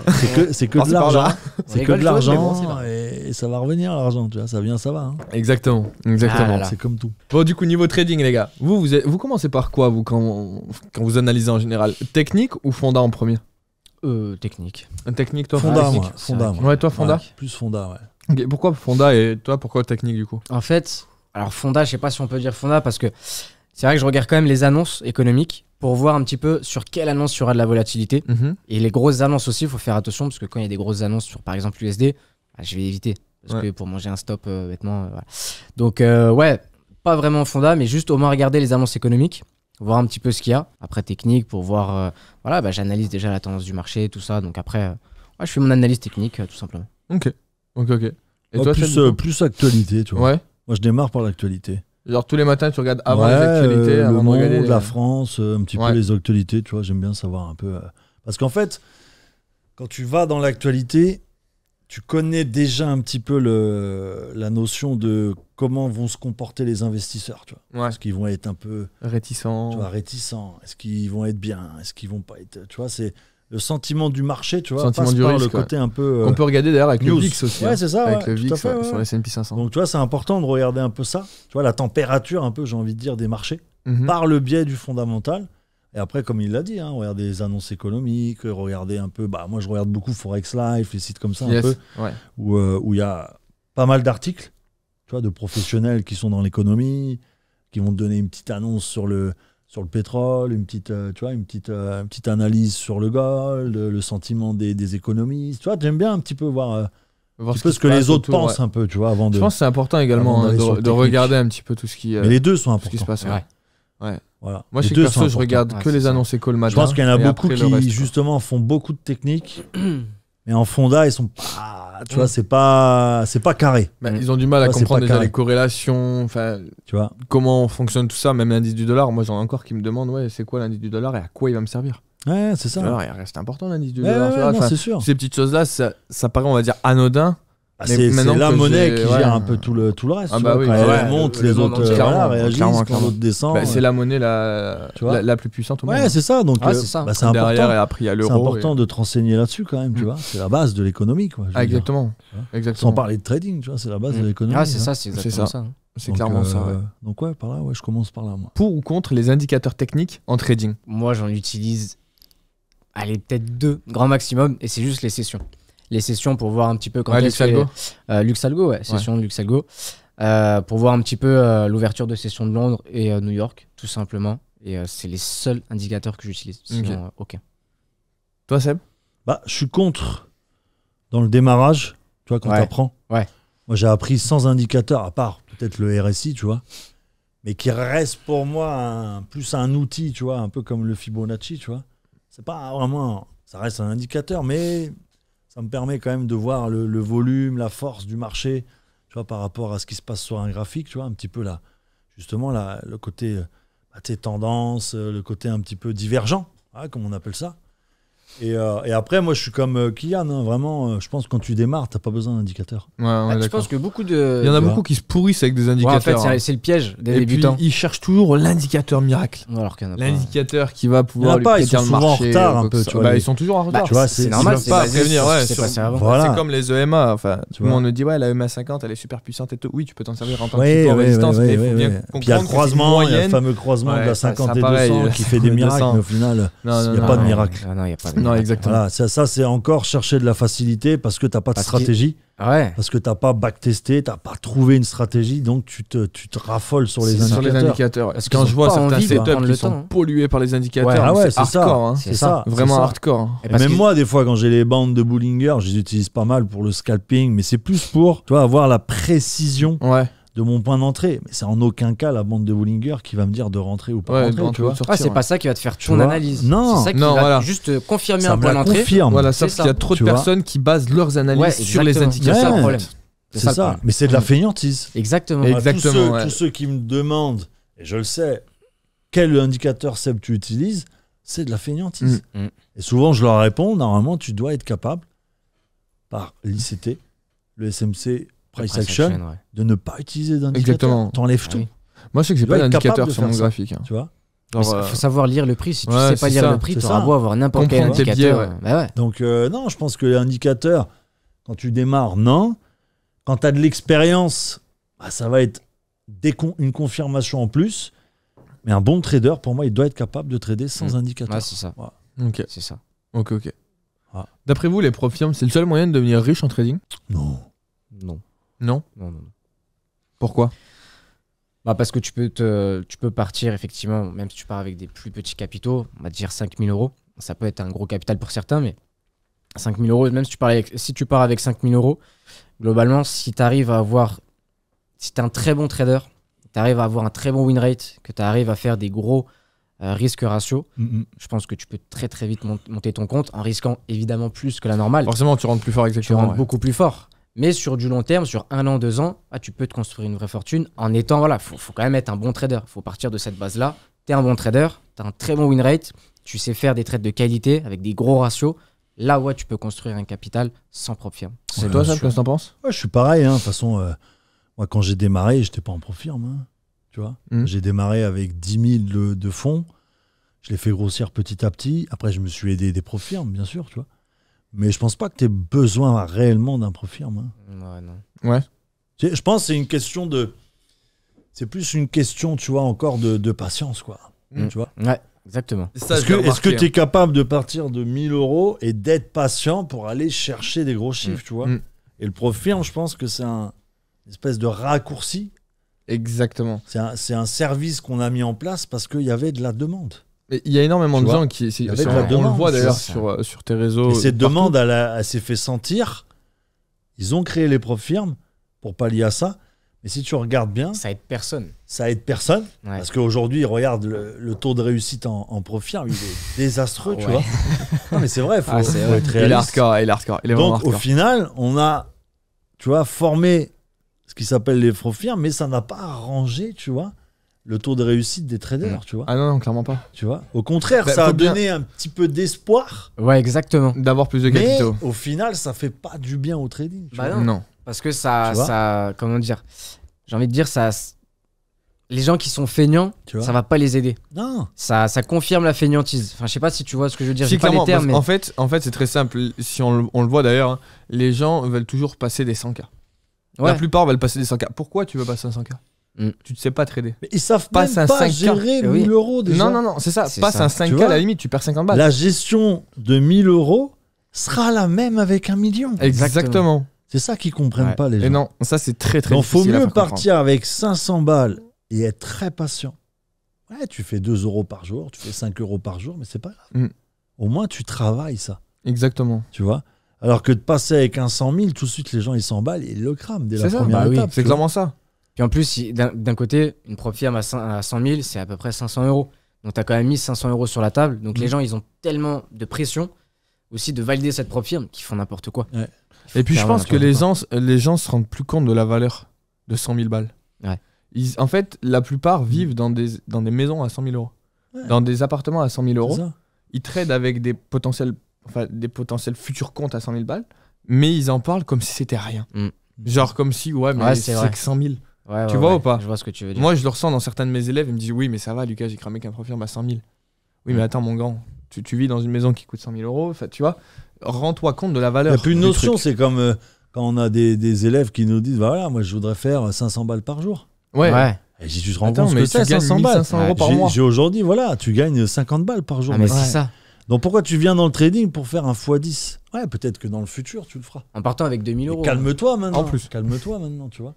C'est que de Par-ci, par-là. l'argent. On C'est que rigole, de tu vois, mais bon, l'argent c'est vrai. et ça va revenir l'argent, tu vois, ça vient, ça va. Hein. Exactement. Ah là. C'est comme tout. Bon, du coup, niveau trading, les gars, vous commencez par quoi, vous, quand vous analysez en général? Technique ou fonda en premier? Technique. Technique, toi? Fonda, technique, moi. c'est Fonda, vrai moi. Ouais, toi, fonda? Ouais, plus fonda, ouais. Ok, pourquoi fonda et toi, pourquoi technique, du coup? En fait, alors fonda, je sais pas si on peut dire fonda parce que c'est vrai que je regarde quand même les annonces économiques pour voir un petit peu sur quelle annonce il y aura de la volatilité. Et les grosses annonces aussi, il faut faire attention parce que quand il y a des grosses annonces sur par exemple l'USD, je vais éviter parce que pour manger un stop bêtement. Voilà. Donc ouais, pas vraiment fonda, mais juste au moins regarder les annonces économiques, voir un petit peu ce qu'il y a. Après technique pour voir, voilà, j'analyse déjà la tendance du marché, tout ça. Donc après, je fais mon analyse technique tout simplement. Ok. Et Moi, toi, plus actualité, tu vois. Ouais. Moi, je démarre par l'actualité. Genre tous les matins, tu regardes avant les Ouais, actualités, le avant de monde, regarder. la France, un petit Ouais. peu les actualités, tu vois, j'aime bien savoir un peu. Parce qu'en fait, quand tu vas dans l'actualité, tu connais déjà un petit peu la notion de comment vont se comporter les investisseurs, tu vois. Ouais. Est-ce qu'ils vont être un peu, Réticent. tu vois, réticents? Est-ce qu'ils vont être bien? Est-ce qu'ils vont pas être, tu vois, c'est le sentiment du marché, tu vois, Sentiment passe du par risque, le côté un peu On peut regarder d'ailleurs avec news. le VIX aussi. Ouais, c'est ça, Avec ouais, le tout à VIX fait, ouais. sur les S&P 500. Donc, tu vois, c'est important de regarder un peu ça, tu vois, la température un peu, j'ai envie de dire, des marchés, Mhm. par le biais du fondamental. Et après, comme il l'a dit, hein, regarder les annonces économiques, regarder un peu, moi je regarde beaucoup Forex Life, les sites comme ça, Yes. un peu, Ouais. où il y a pas mal d'articles, tu vois, de professionnels qui sont dans l'économie, qui vont te donner une petite annonce sur le pétrole, une petite, tu vois, une petite analyse sur le gold, le sentiment des économistes. Tu vois, j'aime bien un petit peu voir Voir un peu qui ce que se les passe autres autour, pensent ouais. un peu, tu vois, avant de. Je pense que c'est important également avant d'aller sur le de technique. regarder un petit peu tout ce qui, Mais les deux sont tout ce qui se importants. passe. Ouais. Ouais. Voilà. Moi, je Les sais que deux perso, sont je importants. regarde Ouais, que c'est les ça. annonces éco le matin. Je pense qu'il y en a et beaucoup après, qui, le reste, quoi. justement, font beaucoup de techniques, mais en fonda, ils sont pas. Tu vois, c'est pas carré. Bah, ils ont du mal à Ouais, c'est comprendre pas déjà carré. les corrélations, enfin, Tu vois. comment fonctionne tout ça, même l'indice du dollar. Moi, j'en ai encore qui me demandent, ouais, c'est quoi l'indice du dollar et à quoi il va me servir. Ouais, c'est ça. Le dollar, il reste important l'indice du Ouais, dollar. tu ouais, vois. non, Enfin, c'est sûr. ces petites choses-là, ça paraît, on va dire, anodin. Bah, mais c'est maintenant la que monnaie j'ai- qui ouais. gère un peu tout le reste. Ah tu bah vois, oui, quand ouais, elle monte, le les monde autres entier, réagissent, clairement, quand clairement. l'autre descend. Bah, c'est la monnaie Tu vois. la plus puissante au monde. Ouais, c'est ça. Donc, Ouais, c'est ça. c'est important. Derrière, et après, il y a C'est l'euro. important de te renseigner là-dessus quand même, tu vois. C'est la base de l'économie, quoi. je veux Ah, dire. exactement. Sans Exactement. parler de trading, tu vois, c'est la base de l'économie. Ah, c'est hein. ça, c'est exactement ça. ça. C'est Donc, clairement ça. Ouais. Donc ouais, par là, ouais, je commence par là, moi. Pour ou contre les indicateurs techniques en trading? Moi, j'en utilise, allez, peut-être 2, grand maximum, et c'est juste les sessions. Les sessions pour voir un petit peu quand Ouais, est-ce que Luxalgo. Luxalgo, ouais, session de Luxalgo. Pour voir un petit peu l'ouverture de session de Londres et New York, tout simplement. Et c'est les seuls indicateurs que j'utilise. Sinon, ok. Toi, Seb? Bah, je suis contre dans le démarrage, tu vois, quand Ouais. tu apprends. Ouais. Moi, j'ai appris sans indicateur, à part peut-être le RSI, tu vois, mais qui reste pour moi plus un outil, tu vois, un peu comme le Fibonacci, tu vois. C'est pas vraiment, ça reste un indicateur, mais ça me permet quand même de voir le volume, la force du marché, tu vois, par rapport à ce qui se passe sur un graphique, tu vois, un petit peu là, justement, là, le côté, tu sais, tendance, le côté un petit peu divergent, hein, comme on appelle ça. Et après, moi, je suis comme Kylian, hein, vraiment, je pense que quand tu démarres, t'as pas besoin d'indicateur. Ouais, on est Je d'accord. pense que beaucoup de. Il y en a tu beaucoup vois. qui se pourrissent avec des Ouais, indicateurs. en fait, hein. c'est le piège des Et débutants. puis, ils cherchent toujours l'indicateur miracle. Alors qu'il y en a pas. L'indicateur qui va Il y en pouvoir a lui pas, ils prédire sont le souvent en marché. retard ou un quoi peu, que tu ce soit. vois, Bah, les- ils sont toujours en retard. tu vois, c'est normal, ils c'est peuvent pas basé prévenir, sur ce ouais, qui s'est sur- passé avant. Voilà. C'est comme les EMA. Enfin, Tu tout le monde vois. nous dit, ouais, la EMA50, elle est super puissante et tout. Oui, tu peux t'en servir en tant que Oui, support oui, résistance, mais il faut bien oui. comprendre Puis il y a le que c'est croisement, il y a le moyenne. fameux croisement de Ouais, la ça, 50 et pareil, 200 qui fait des 200. miracles, mais au final, Non, il non, n'y a non, pas de non. miracle. Ah non, il n'y a pas de Non, miracle. exactement. Voilà, ça c'est encore chercher de la facilité parce que tu n'as pas de Parce stratégie, Ouais. parce que tu n'as pas backtesté, tu n'as pas trouvé une stratégie, donc tu te raffoles sur les C'est Sur indicateurs. les indicateurs. Parce Quand qu'ils je ont vois pas certains envie de setups prendre qui le sont temps. pollués par les indicateurs, Ouais. Ah ouais, c'est c'est ça. hardcore. hein. C'est C'est ça. ça. Vraiment c'est ça. hardcore. hein. Et Et parce même qu'ils- moi, des fois, quand j'ai les bandes de Bollinger, je les utilise pas mal pour le scalping, mais c'est plus pour, tu vois, avoir la précision Ouais. de mon point d'entrée. Mais c'est en aucun cas la bande de Bollinger qui va me dire de rentrer ou pas Ouais, de rentrer, rentrer tu ou vois. de sortir, Ah, c'est ouais. pas ça qui va te faire Tu ton vois. analyse. Non. C'est ça qui Non, va voilà. juste confirmer Ça un me point la d'entrée. confirme. Voilà, C'est sauf qu'il y a ça. trop de Tu vois. personnes qui basent leurs analyses Ouais, sur les exactement. indicateurs. C'est ça le Ouais. problème. C'est le ça. problème. Mais c'est de la fainéantise. Exactement. Et- Voilà, Exactement, ouais. tous ceux qui me demandent, et je le sais, quel indicateur Seb tu utilises, c'est de la fainéantise. Mm. Et souvent, je leur réponds, normalement, tu dois être capable, par l'ICT, le SMC Price Price Action, ouais. de ne pas utiliser d'indicateur. Exactement. T'enlèves Ah tout, oui. Moi, je sais que j'ai Tu dois pas être capable d'indicateur de sur mon faire ça. graphique. hein. tu vois. Mais Genre, il faut savoir lire le prix. Si tu ouais, sais pas c'est lire ça. le prix, C'est tu ça. auras beau avoir n'importe quel Comprendre tes indicateur. biais, ouais. Bah ouais. Donc, non, je pense que l'indicateur, quand tu démarres, non. Quand tu as de l'expérience, bah, ça va être une confirmation en plus. Mais un bon trader, pour moi, il doit être capable de trader sans indicateur. Ouais, c'est ça. Ouais. Ok. C'est ça. Ok. Ah. D'après vous, les profs firmes, c'est le seul moyen de devenir riche en trading? Non. Non. Non. Non. Pourquoi? Bah parce que tu peux partir, effectivement, même si tu pars avec des plus petits capitaux, on va dire 5 000 euros. Ça peut être un gros capital pour certains, mais 5 000 euros, même si tu pars avec 5 000 euros, globalement, si tu arrives à avoir. Si tu es un très bon trader, tu arrives à avoir un très bon win rate, que tu arrives à faire des gros risques ratio, je pense que tu peux très très vite monter ton compte en risquant évidemment plus que la normale. Forcément, tu rentres plus fort, exactement. Tu rentres beaucoup plus fort. Mais sur du long terme, sur 1 an, 2 ans, tu peux te construire une vraie fortune en étant, voilà, faut quand même être un bon trader. Il faut partir de cette base-là. Tu es un bon trader, tu as un très bon win rate, tu sais faire des trades de qualité avec des gros ratios. Là, ouais, tu peux construire un capital sans prop firme. C'est toi, ça, qu'est-ce que t'en penses? Ouais, je suis pareil. De toute façon, moi, quand j'ai démarré, j'étais pas en prop firme. Hein, tu vois, j'ai démarré avec 10 000 de fonds. Je l'ai fait grossir petit à petit. Après, je me suis aidé des prop firmes, bien sûr, tu vois. Mais je pense pas que tu aies besoin réellement d'un prop firme. Hein. Ouais, non. Ouais. Je pense que c'est une question de. C'est plus une question, tu vois, encore de patience, quoi. Tu vois. Ouais, exactement. Ça, Est-ce que tu es capable de partir de 1 000 euros et d'être patient pour aller chercher des gros chiffres, tu vois? Et le prop firme, je pense que c'est une espèce de raccourci. Exactement. C'est un service qu'on a mis en place parce qu'il y avait de la demande. Il y a énormément de gens qui. On le voit d'ailleurs sur tes réseaux. Et cette demande, elle s'est fait sentir. Ils ont créé les prop firmes pour pallier à ça. Mais si tu regardes bien. Ça aide personne. Ça aide personne. Ouais. Parce qu'aujourd'hui, regarde le taux de réussite en prop firme, il est désastreux, tu vois. Non, mais c'est vrai, il faut être réaliste. Il est hardcore. Donc, au final, on a, tu vois, formé ce qui s'appelle les prop firmes, mais ça n'a pas arrangé, tu vois, le taux de réussite des traders, tu vois. Ah non, clairement pas. Tu vois. Au contraire, ça a donné un petit peu d'espoir. Ouais, exactement. D'avoir plus de capitaux. Mais au final, ça fait pas du bien au trading. Tu vois. Non. Parce que ça, comment dire, j'ai envie de dire, ça, les gens qui sont feignants, ça va pas les aider. Non. Ça confirme la feignantise. Enfin, je sais pas si tu vois ce que je veux dire. Si, j'ai pas les termes, mais... En fait, c'est très simple. Si on le voit d'ailleurs, hein, les gens veulent toujours passer des 100K. Ouais. La plupart veulent passer des 100K. Pourquoi tu veux passer un 100K? Tu ne sais pas trader. Mais ils savent pas gérer 1000 euros déjà. Non, c'est ça. Passe un 5K, à la limite, tu perds 50 balles. La gestion de 1000 euros sera la même avec 1 million. Exactement. C'est ça qu'ils comprennent pas, les gens. Et non, ça c'est très très difficile. Donc, il faut mieux partir avec 500 balles et être très patient. Ouais, tu fais 2 euros par jour, tu fais 5 euros par jour, mais c'est pas grave. Au moins, tu travailles ça. Exactement. Tu vois. Alors que de passer avec un 100 000, tout de suite, les gens, ils s'emballent et ils le crament dès la première étape. C'est clairement ça. Puis en plus, d'un côté, une prop firme à 100 000, c'est à peu près 500 euros. Donc, tu as quand même mis 500 euros sur la table. Donc, les gens, ils ont tellement de pression aussi de valider cette prop firme qu'ils font n'importe quoi. Ouais. Et puis, je pense que les gens se rendent plus compte de la valeur de 100 000 balles. Ouais. En fait, la plupart vivent dans des maisons à 100 000 euros. Ouais. Dans des appartements à 100 000 euros. Ils tradent avec des potentiels futurs comptes à 100 000 balles, mais ils en parlent comme si c'était rien. Genre comme si, c'est que 100 000. Tu vois ou pas? Je vois ce que tu veux dire. Moi, je le ressens dans certains de mes élèves. Ils me disent, oui, mais ça va, Lucas, j'ai cramé qu'un prop firme à 100 000. Oui, mais attends, mon grand, tu vis dans une maison qui coûte 100 000 euros. Tu vois, rends-toi compte de la valeur. Il n'y a plus une notion, c'est comme quand on a des élèves qui nous disent, voilà, moi, je voudrais faire 500 balles par jour. Ouais. Et si tu te rends compte que c'est 500 balles, 500 euros par mois. J'ai aujourd'hui, voilà, tu gagnes 50 balles par jour. Ah, mais c'est ça. Donc pourquoi tu viens dans le trading pour faire un x10? Ouais, peut-être que dans le futur, tu le feras. En partant avec 2000 euros. Calme-toi maintenant. En plus. Calme-toi maintenant, tu vois.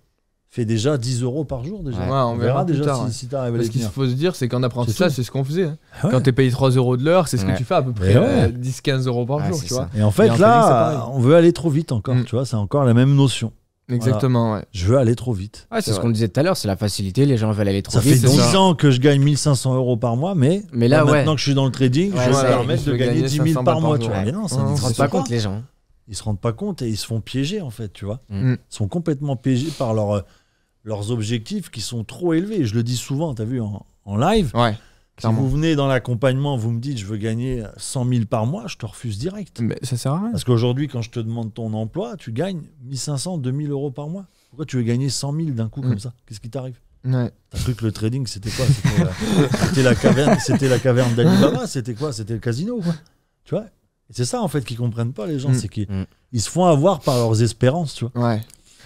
Fais déjà 10 euros par jour déjà. Ouais, on verra déjà tard, si t'arrives à les Ce qu'il tenir. faut se dire, c'est qu'en apprentissage, c'est ce qu'on faisait. Hein. Ouais. Quand t'es payé 3 euros de l'heure, c'est ce que tu fais à peu près 10-15 euros par jour. Tu vois. Et en fait, là, on veut aller trop vite encore. Tu vois, c'est encore la même notion. Exactement, voilà. Je veux aller trop vite. Ouais, c'est ce qu'on disait tout à l'heure, c'est la facilité. Les gens veulent aller trop vite. Ça fait 10 ans que je gagne 1500 euros par mois, mais là, maintenant que je suis dans le trading, je vais me permettre de gagner 10 000 par mois. Tu vois. Non, ça ne se rendent pas compte, les gens. Ils se rendent pas compte et ils se font piéger, en fait, tu vois. Ils sont complètement piégés par leurs objectifs qui sont trop élevés. Je le dis souvent, tu as vu, en live. Ouais. Si vous venez dans l'accompagnement, vous me dites je veux gagner 100 000 par mois, je te refuse direct. Mais ça sert à rien. Parce qu'aujourd'hui, quand je te demande ton emploi, tu gagnes 1500, 2000 euros par mois. Pourquoi tu veux gagner 100 000 d'un coup comme ça? Qu'est-ce qui t'arrive? Ouais. T'as cru que le trading, c'était quoi? C'était la caverne d'Alibaba? C'était quoi? C'était le casino, quoi. Tu vois? Et c'est ça, en fait, qu'ils comprennent pas, les gens. C'est qu'ils se font avoir par leurs espérances, tu vois. Ouais.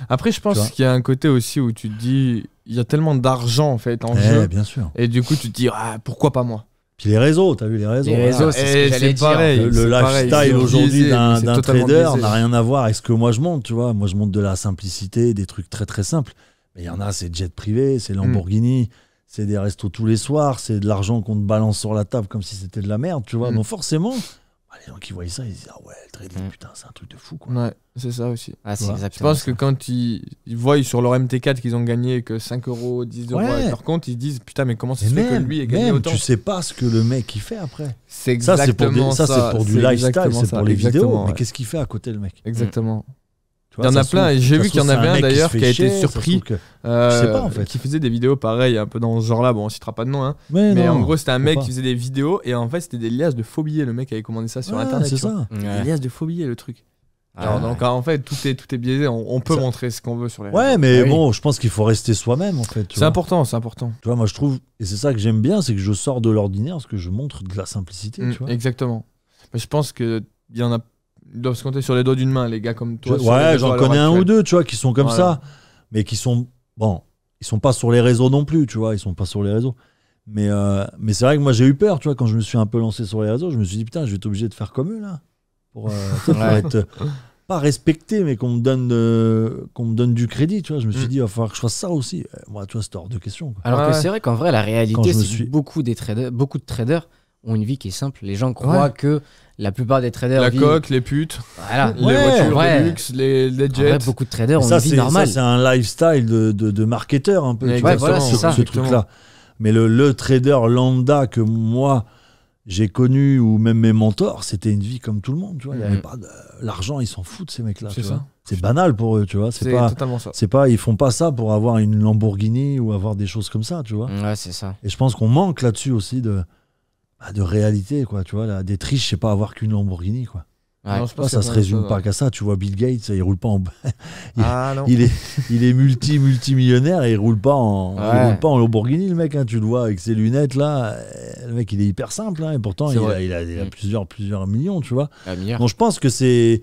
Après, je pense qu'il y a un côté aussi où tu te dis, il y a tellement d'argent en fait en jeu. Bien sûr. Et du coup, tu te dis, pourquoi pas moi? Puis les réseaux, t'as vu les réseaux. Les réseaux, c'est ce que j'allais dire. Pareil, le lifestyle aujourd'hui d'un trader biaisé. n'a rien à voir avec ce que moi je monte, tu vois. Moi, je monte de la simplicité, des trucs très très simples. Mais il y en a, c'est jet privé, c'est Lamborghini, c'est des restos tous les soirs, c'est de l'argent qu'on te balance sur la table comme si c'était de la merde, tu vois. Donc forcément, les gens qui voient ça, ils disent ah ouais, le trading, putain, c'est un truc de fou, quoi. Ouais, c'est ça aussi. C'est Je pense que quand ils voient sur leur MT4 qu'ils ont gagné que 5 €, 10 € avec leur compte, ils se disent putain, mais comment ça se fait que lui ait gagné autant? Tu sais pas ce que le mec il fait après. C'est exactement ça. C'est pour du lifestyle, c'est pour les vidéos. Mais qu'est-ce qu'il fait à côté, le mec? Exactement. Il y en a plein, et j'ai vu qu'il y en avait un d'ailleurs qui a été surpris, qui faisait des vidéos pareil, un peu dans ce genre-là. Bon, on citera pas de nom, hein. Mais en gros, c'était un mec qui faisait des vidéos, et en fait, c'était des liasses de faux billets. Le mec avait commandé ça sur internet. C'est ça. Des liasses de faux billets, le truc. Donc en fait, tout est biaisé. On peut montrer ce qu'on veut sur les réseaux. Ouais, mais bon, je pense qu'il faut rester soi-même en fait. C'est important, c'est important. Tu vois, moi je trouve, et c'est ça que j'aime bien, c'est que je sors de l'ordinaire parce que je montre de la simplicité. Tu vois. Exactement. Mais je pense qu'il y en a. Ils doivent se compter sur les doigts d'une main, les gars comme toi. Ouais, j'en connais un ou deux, tu vois, qui sont comme ça, mais qui sont ils sont pas sur les réseaux non plus, tu vois, ils sont pas sur les réseaux. Mais c'est vrai que moi j'ai eu peur, tu vois, quand je me suis un peu lancé sur les réseaux, je me suis dit putain, je vais être obligé de faire comme eux là, pour être pas respecté, mais qu'on me donne du crédit, tu vois. Je me suis dit, il va falloir que je fasse ça aussi. Moi, tu vois, c'était hors de question, quoi. Alors que c'est vrai qu'en vrai, la réalité, c'est que beaucoup de traders ont une vie qui est simple. Les gens croient que la plupart des traders vivent... coque, les putes, les voitures de luxe, les jets. En vrai, beaucoup de traders ont une vie normale. Ça, c'est un lifestyle de marketeur, un peu. Tu vois, c'est ça. Ce truc-là. Mais le trader lambda que moi... j'ai connu, ou même mes mentors, c'était une vie comme tout le monde, tu vois. Il y avait pas l'argent, ils s'en foutent, ces mecs-là. C'est banal pour eux, tu vois. C'est pas, totalement ça. Ils font pas ça pour avoir une Lamborghini ou avoir des choses comme ça, tu vois. Ouais, c'est ça. Et je pense qu'on manque là-dessus aussi de réalité, quoi, tu vois. Là, d'être riche, c'est pas avoir qu'une Lamborghini, quoi. Ouais. Non, ça se résume pas qu'à ça. Tu vois, Bill Gates, il roule pas en. Non. il est multimillionnaire et il roule pas en Lamborghini, le mec. Hein, tu le vois avec ses lunettes là. Le mec, il est hyper simple. Hein, et pourtant, il a plusieurs millions, tu vois. Donc, je pense que c'est.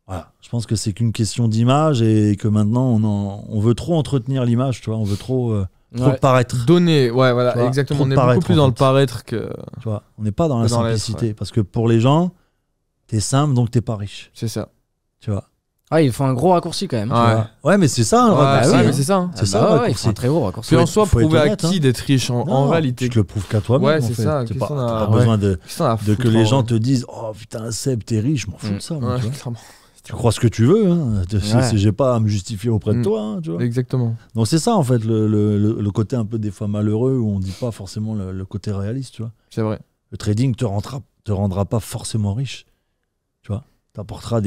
Voilà, je pense que c'est qu'une question d'image et que maintenant, on veut trop entretenir l'image, tu vois. On veut trop paraître. Donner, voilà, exactement. On est beaucoup plus dans le paraître que. Tu vois, on n'est pas dans la simplicité. Parce que pour les gens. T'es simple, donc t'es pas riche. C'est ça. Tu vois. Il faut un gros raccourci quand même. Ouais, mais c'est ça, un raccourci. Mais c'est ça. C'est ça, il faut un très gros raccourci. Puis en soi, prouver à qui d'être riche en réalité. Tu te le prouves qu'à toi-même. Ouais, c'est ça. T'as pas besoin de que les gens te disent oh putain, Seb, t'es riche. Je m'en fous de ça. Tu crois ce que tu veux. Hein. J'ai pas à me justifier auprès de toi. Hein, tu vois. Exactement. Donc c'est ça, en fait, le côté un peu des fois malheureux où on dit pas forcément le côté réaliste. Tu vois. C'est vrai. Le trading te rendra pas forcément riche. Tu vois. T'apportera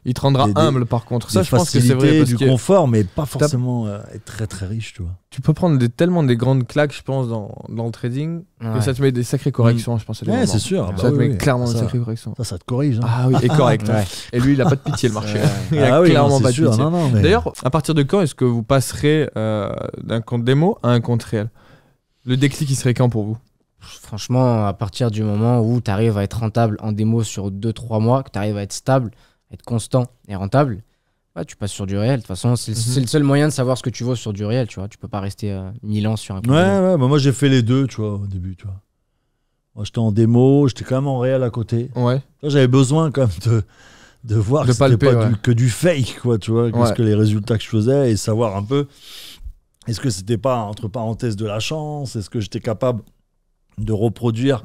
il te rendra humble par contre. Ça, je pense que c'est vrai. Du confort, mais pas forcément être très très riche, tu vois. Tu peux prendre tellement des grandes claques, je pense, dans le trading, que ça te met des sacrées corrections, je pense. Ouais, c'est sûr. Ça te met clairement des sacrées corrections. Ça te corrige. Hein. Ah oui, et correct. Et lui, il a pas de pitié, le marché. Il a clairement pas de pitié. D'ailleurs, à partir de quand est-ce que vous passerez d'un compte démo à un compte réel? Le déclic, il serait quand pour vous? Franchement, à partir du moment où tu arrives à être rentable en démo sur 2-3 mois, que tu arrives à être stable, être constant et rentable, tu passes sur du réel. De toute façon, c'est le seul moyen de savoir ce que tu vaux sur du réel. Tu vois, tu peux pas rester 1000 ans sur un compte. Ouais, moi j'ai fait les deux, tu vois, au début, tu vois. Moi j'étais en démo, j'étais quand même en réel à côté. Ouais. J'avais besoin quand même de voir que c'était pas que du fake, quoi, tu vois, qu'est-ce que les résultats que je faisais et savoir un peu est-ce que c'était pas entre parenthèses de la chance, est-ce que j'étais capable de reproduire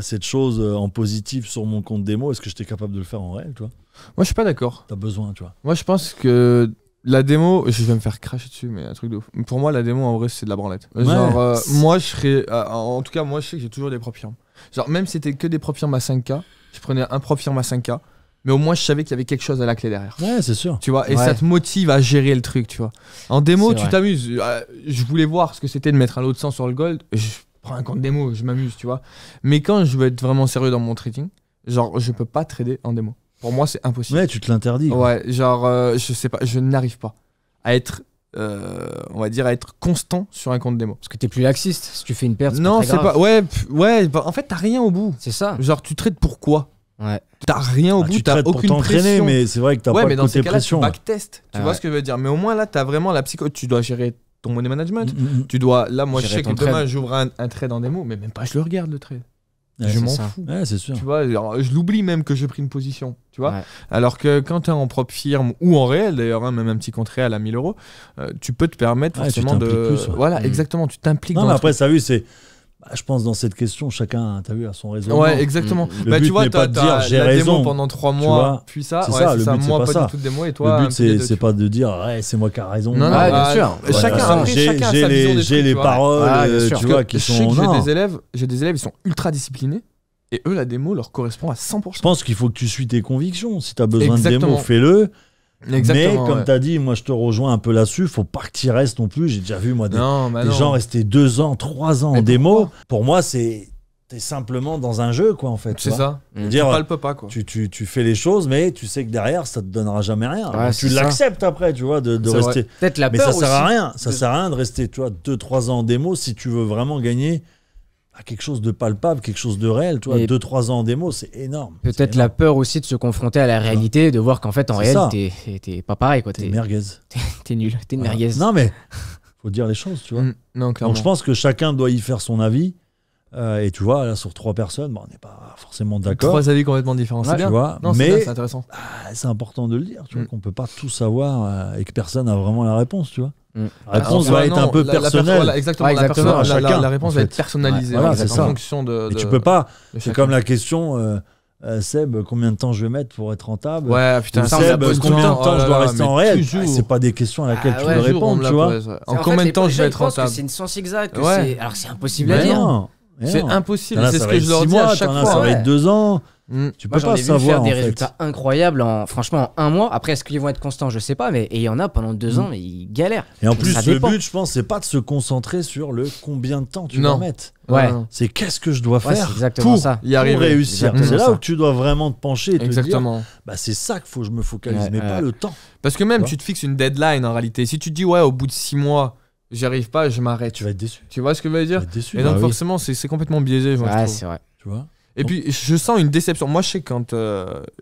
cette chose en positif sur mon compte démo, est-ce que j'étais capable de le faire en réel, tu vois? Moi je suis pas d'accord. T'as besoin, tu vois. Moi je pense que la démo, je vais me faire cracher dessus, mais un truc de ouf. Pour moi la démo en vrai c'est de la branlette. Genre moi je serais, en tout cas moi je sais que j'ai toujours des prop firmes. Genre même si c'était que des prop firmes à 5K, je prenais un prop firme à 5K, mais au moins je savais qu'il y avait quelque chose à la clé derrière. Ouais, c'est sûr. Tu vois, et ça te motive à gérer le truc, tu vois. En démo tu t'amuses. Je voulais voir ce que c'était de mettre un lot de 100 sur le gold. Je prends un compte démo, je m'amuse, tu vois. Mais quand je veux être vraiment sérieux dans mon trading, genre je peux pas trader en démo. Pour moi, c'est impossible. Ouais, tu te l'interdis. Ouais, genre je sais pas, je n'arrive pas à être on va dire à être constant sur un compte démo. Parce que t'es plus laxiste, si tu fais une perte, non, c'est pas. Ouais, en fait, t'as rien au bout. C'est ça. Genre tu trades pourquoi? Ouais. T'as rien au bout, Tu t'as traites pour aucune t'entraîner, pression. mais c'est vrai que t'as Ouais, pas mais de dans ces côté cas-là, tu pression. backtest. Tu vois ce que je veux dire? Mais au moins là, t'as vraiment la psycho. Tu dois gérer ton money management. Tu dois. Là, moi, je Gérer sais que ton demain, trade. j'ouvre un trade en démo, mais même pas, je le regarde le trade. Ouais, Je c'est m'en ça. fous. Ouais, c'est sûr. Tu vois, genre, je l'oublie même que j'ai pris une position, tu vois. Ouais. Alors que quand tu es en propre firme ou en réel, d'ailleurs, hein, même un petit compte réel à 1000 €, tu peux te permettre Ouais, tu forcément de. t'impliques plus, ouais. Voilà, exactement, tu t'impliques Non, dans mais le après, truc. ça, vu, c'est. Je pense dans cette question, chacun, t'as vu, a son raisonnement. Ouais, exactement. Le Bah, but tu vois, n'est pas de dire, j'ai la raison, démo pendant 3 tu mois, vois. puis ça. C'est Ouais, ça, c'est le ça. but, c'est Moi, pas pas ça. du tout de démo et toi. Le un but, petit des deux, c'est tu pas de dire, ouais, c'est moi qui a raison. Non, non, Ouais, bien bah, sûr. Chacun, Voilà. après, chacun a sa vision des J'ai trucs, les tu vois. paroles, Ah, bien sûr. tu Parce vois, que qui je sais sont. que Non. j'ai des élèves, ils sont ultra disciplinés et eux, la démo leur correspond à 100%. Je pense qu'il faut que tu suis tes convictions. Si tu as besoin de Exactement. démo, fais-le. Exactement, Mais comme ouais. tu as dit, moi je te rejoins un peu là-dessus, faut pas que tu y restes non plus. J'ai déjà vu moi des Non, gens rester 2 ans, 3 ans Mais en démo. pourquoi Pour moi, t'es simplement dans un jeu, quoi, en fait. tu C'est vois. ça. Je veux Tu dire, palpes pas, quoi. tu fais les choses, mais tu sais que derrière, ça te donnera jamais rien. Ouais, Donc, tu c'est ça. l'acceptes après, tu vois, de C'est rester. Peut-être la Mais peur ça sert aussi. à rien. Ça sert à rien de rester, tu vois, 2-3 ans en démo si tu veux vraiment gagner à quelque chose de palpable, quelque chose de réel. Tu vois, Et 2-3 ans en démo, c'est énorme. Peut-être C'est la énorme. peur aussi de se confronter à la réalité, de voir qu'en fait, en C'est réel, ça. t'es pas pareil, quoi. T'es merguez. T'es nul, t'es une Voilà. merguez. Non, mais faut dire les choses, tu vois. Non, clairement. Donc je pense que chacun doit y faire son avis. Et tu vois, là, sur 3 personnes, bon, on n'est pas forcément d'accord. 3 avis complètement différents, c'est Tu bien. vois, Non, c'est bien, mais c'est intéressant. c'est important de le dire, tu vois, Mm. qu'on peut pas tout savoir et que personne n'a vraiment la réponse, tu vois. Mm. La réponse Alors, va être non, un peu la personne- personnelle. voilà, exactement, Ouais, la exactement, personne- à chacun, la réponse en va fait. être personnalisée Ouais, voilà, en c'est en ça. fonction de. Mais tu peux pas. de C'est chacun. comme la question, Seb, combien de temps je vais mettre pour être rentable Ouais, putain, Ou ça, on me la Seb, pose tout combien le de temps. temps je dois rester en réel toujours. C'est pas des questions à laquelle Ah tu ouais, peux Toujours, on répondre, me la tu vois. pose, ouais. En fait, combien de temps les je gens, vais ils être pensent que rentable? c'est une science exacte. Ouais. Alors que c'est impossible à Mais dire. non, mais C'est non. impossible, T'en as, c'est ça ce va que être je leur 6 dis mois, à chaque t'en as, fois. ça va ouais. être 2 ans. Mm. Tu Moi, peux j'en pas ai vu savoir, faire des en fait. résultats incroyables franchement, en 1 mois. Après, est-ce qu'ils vont être constants? Je sais pas, mais et il y en a pendant 2 ans, mais ils galèrent. Et en Donc, plus, ça le dépend. but, je pense, c'est pas de se concentrer sur le combien de temps tu Non. vas mettre. Ouais. Non. C'est qu'est-ce que je dois Ouais, faire c'est exactement Pour ça. y pour arriver. réussir. Exactement C'est là ça. où tu dois vraiment te pencher et te dire, Exactement. bah, c'est ça qu'il faut que je me focalise, Ouais, mais ouais. pas le temps. Parce que même Tu vois. tu te fixes une deadline en réalité. Si tu te dis ouais, au bout de 6 mois, j'y arrive pas, je m'arrête. Tu vas être déçu. Tu vois ce que je veux Tu dire? vas être déçu. Et bah donc oui, forcément, c'est complètement biaisé, moi, je Ouais, trouve. c'est vrai. tu vois. Et puis je sens une déception. Moi, je sais que quand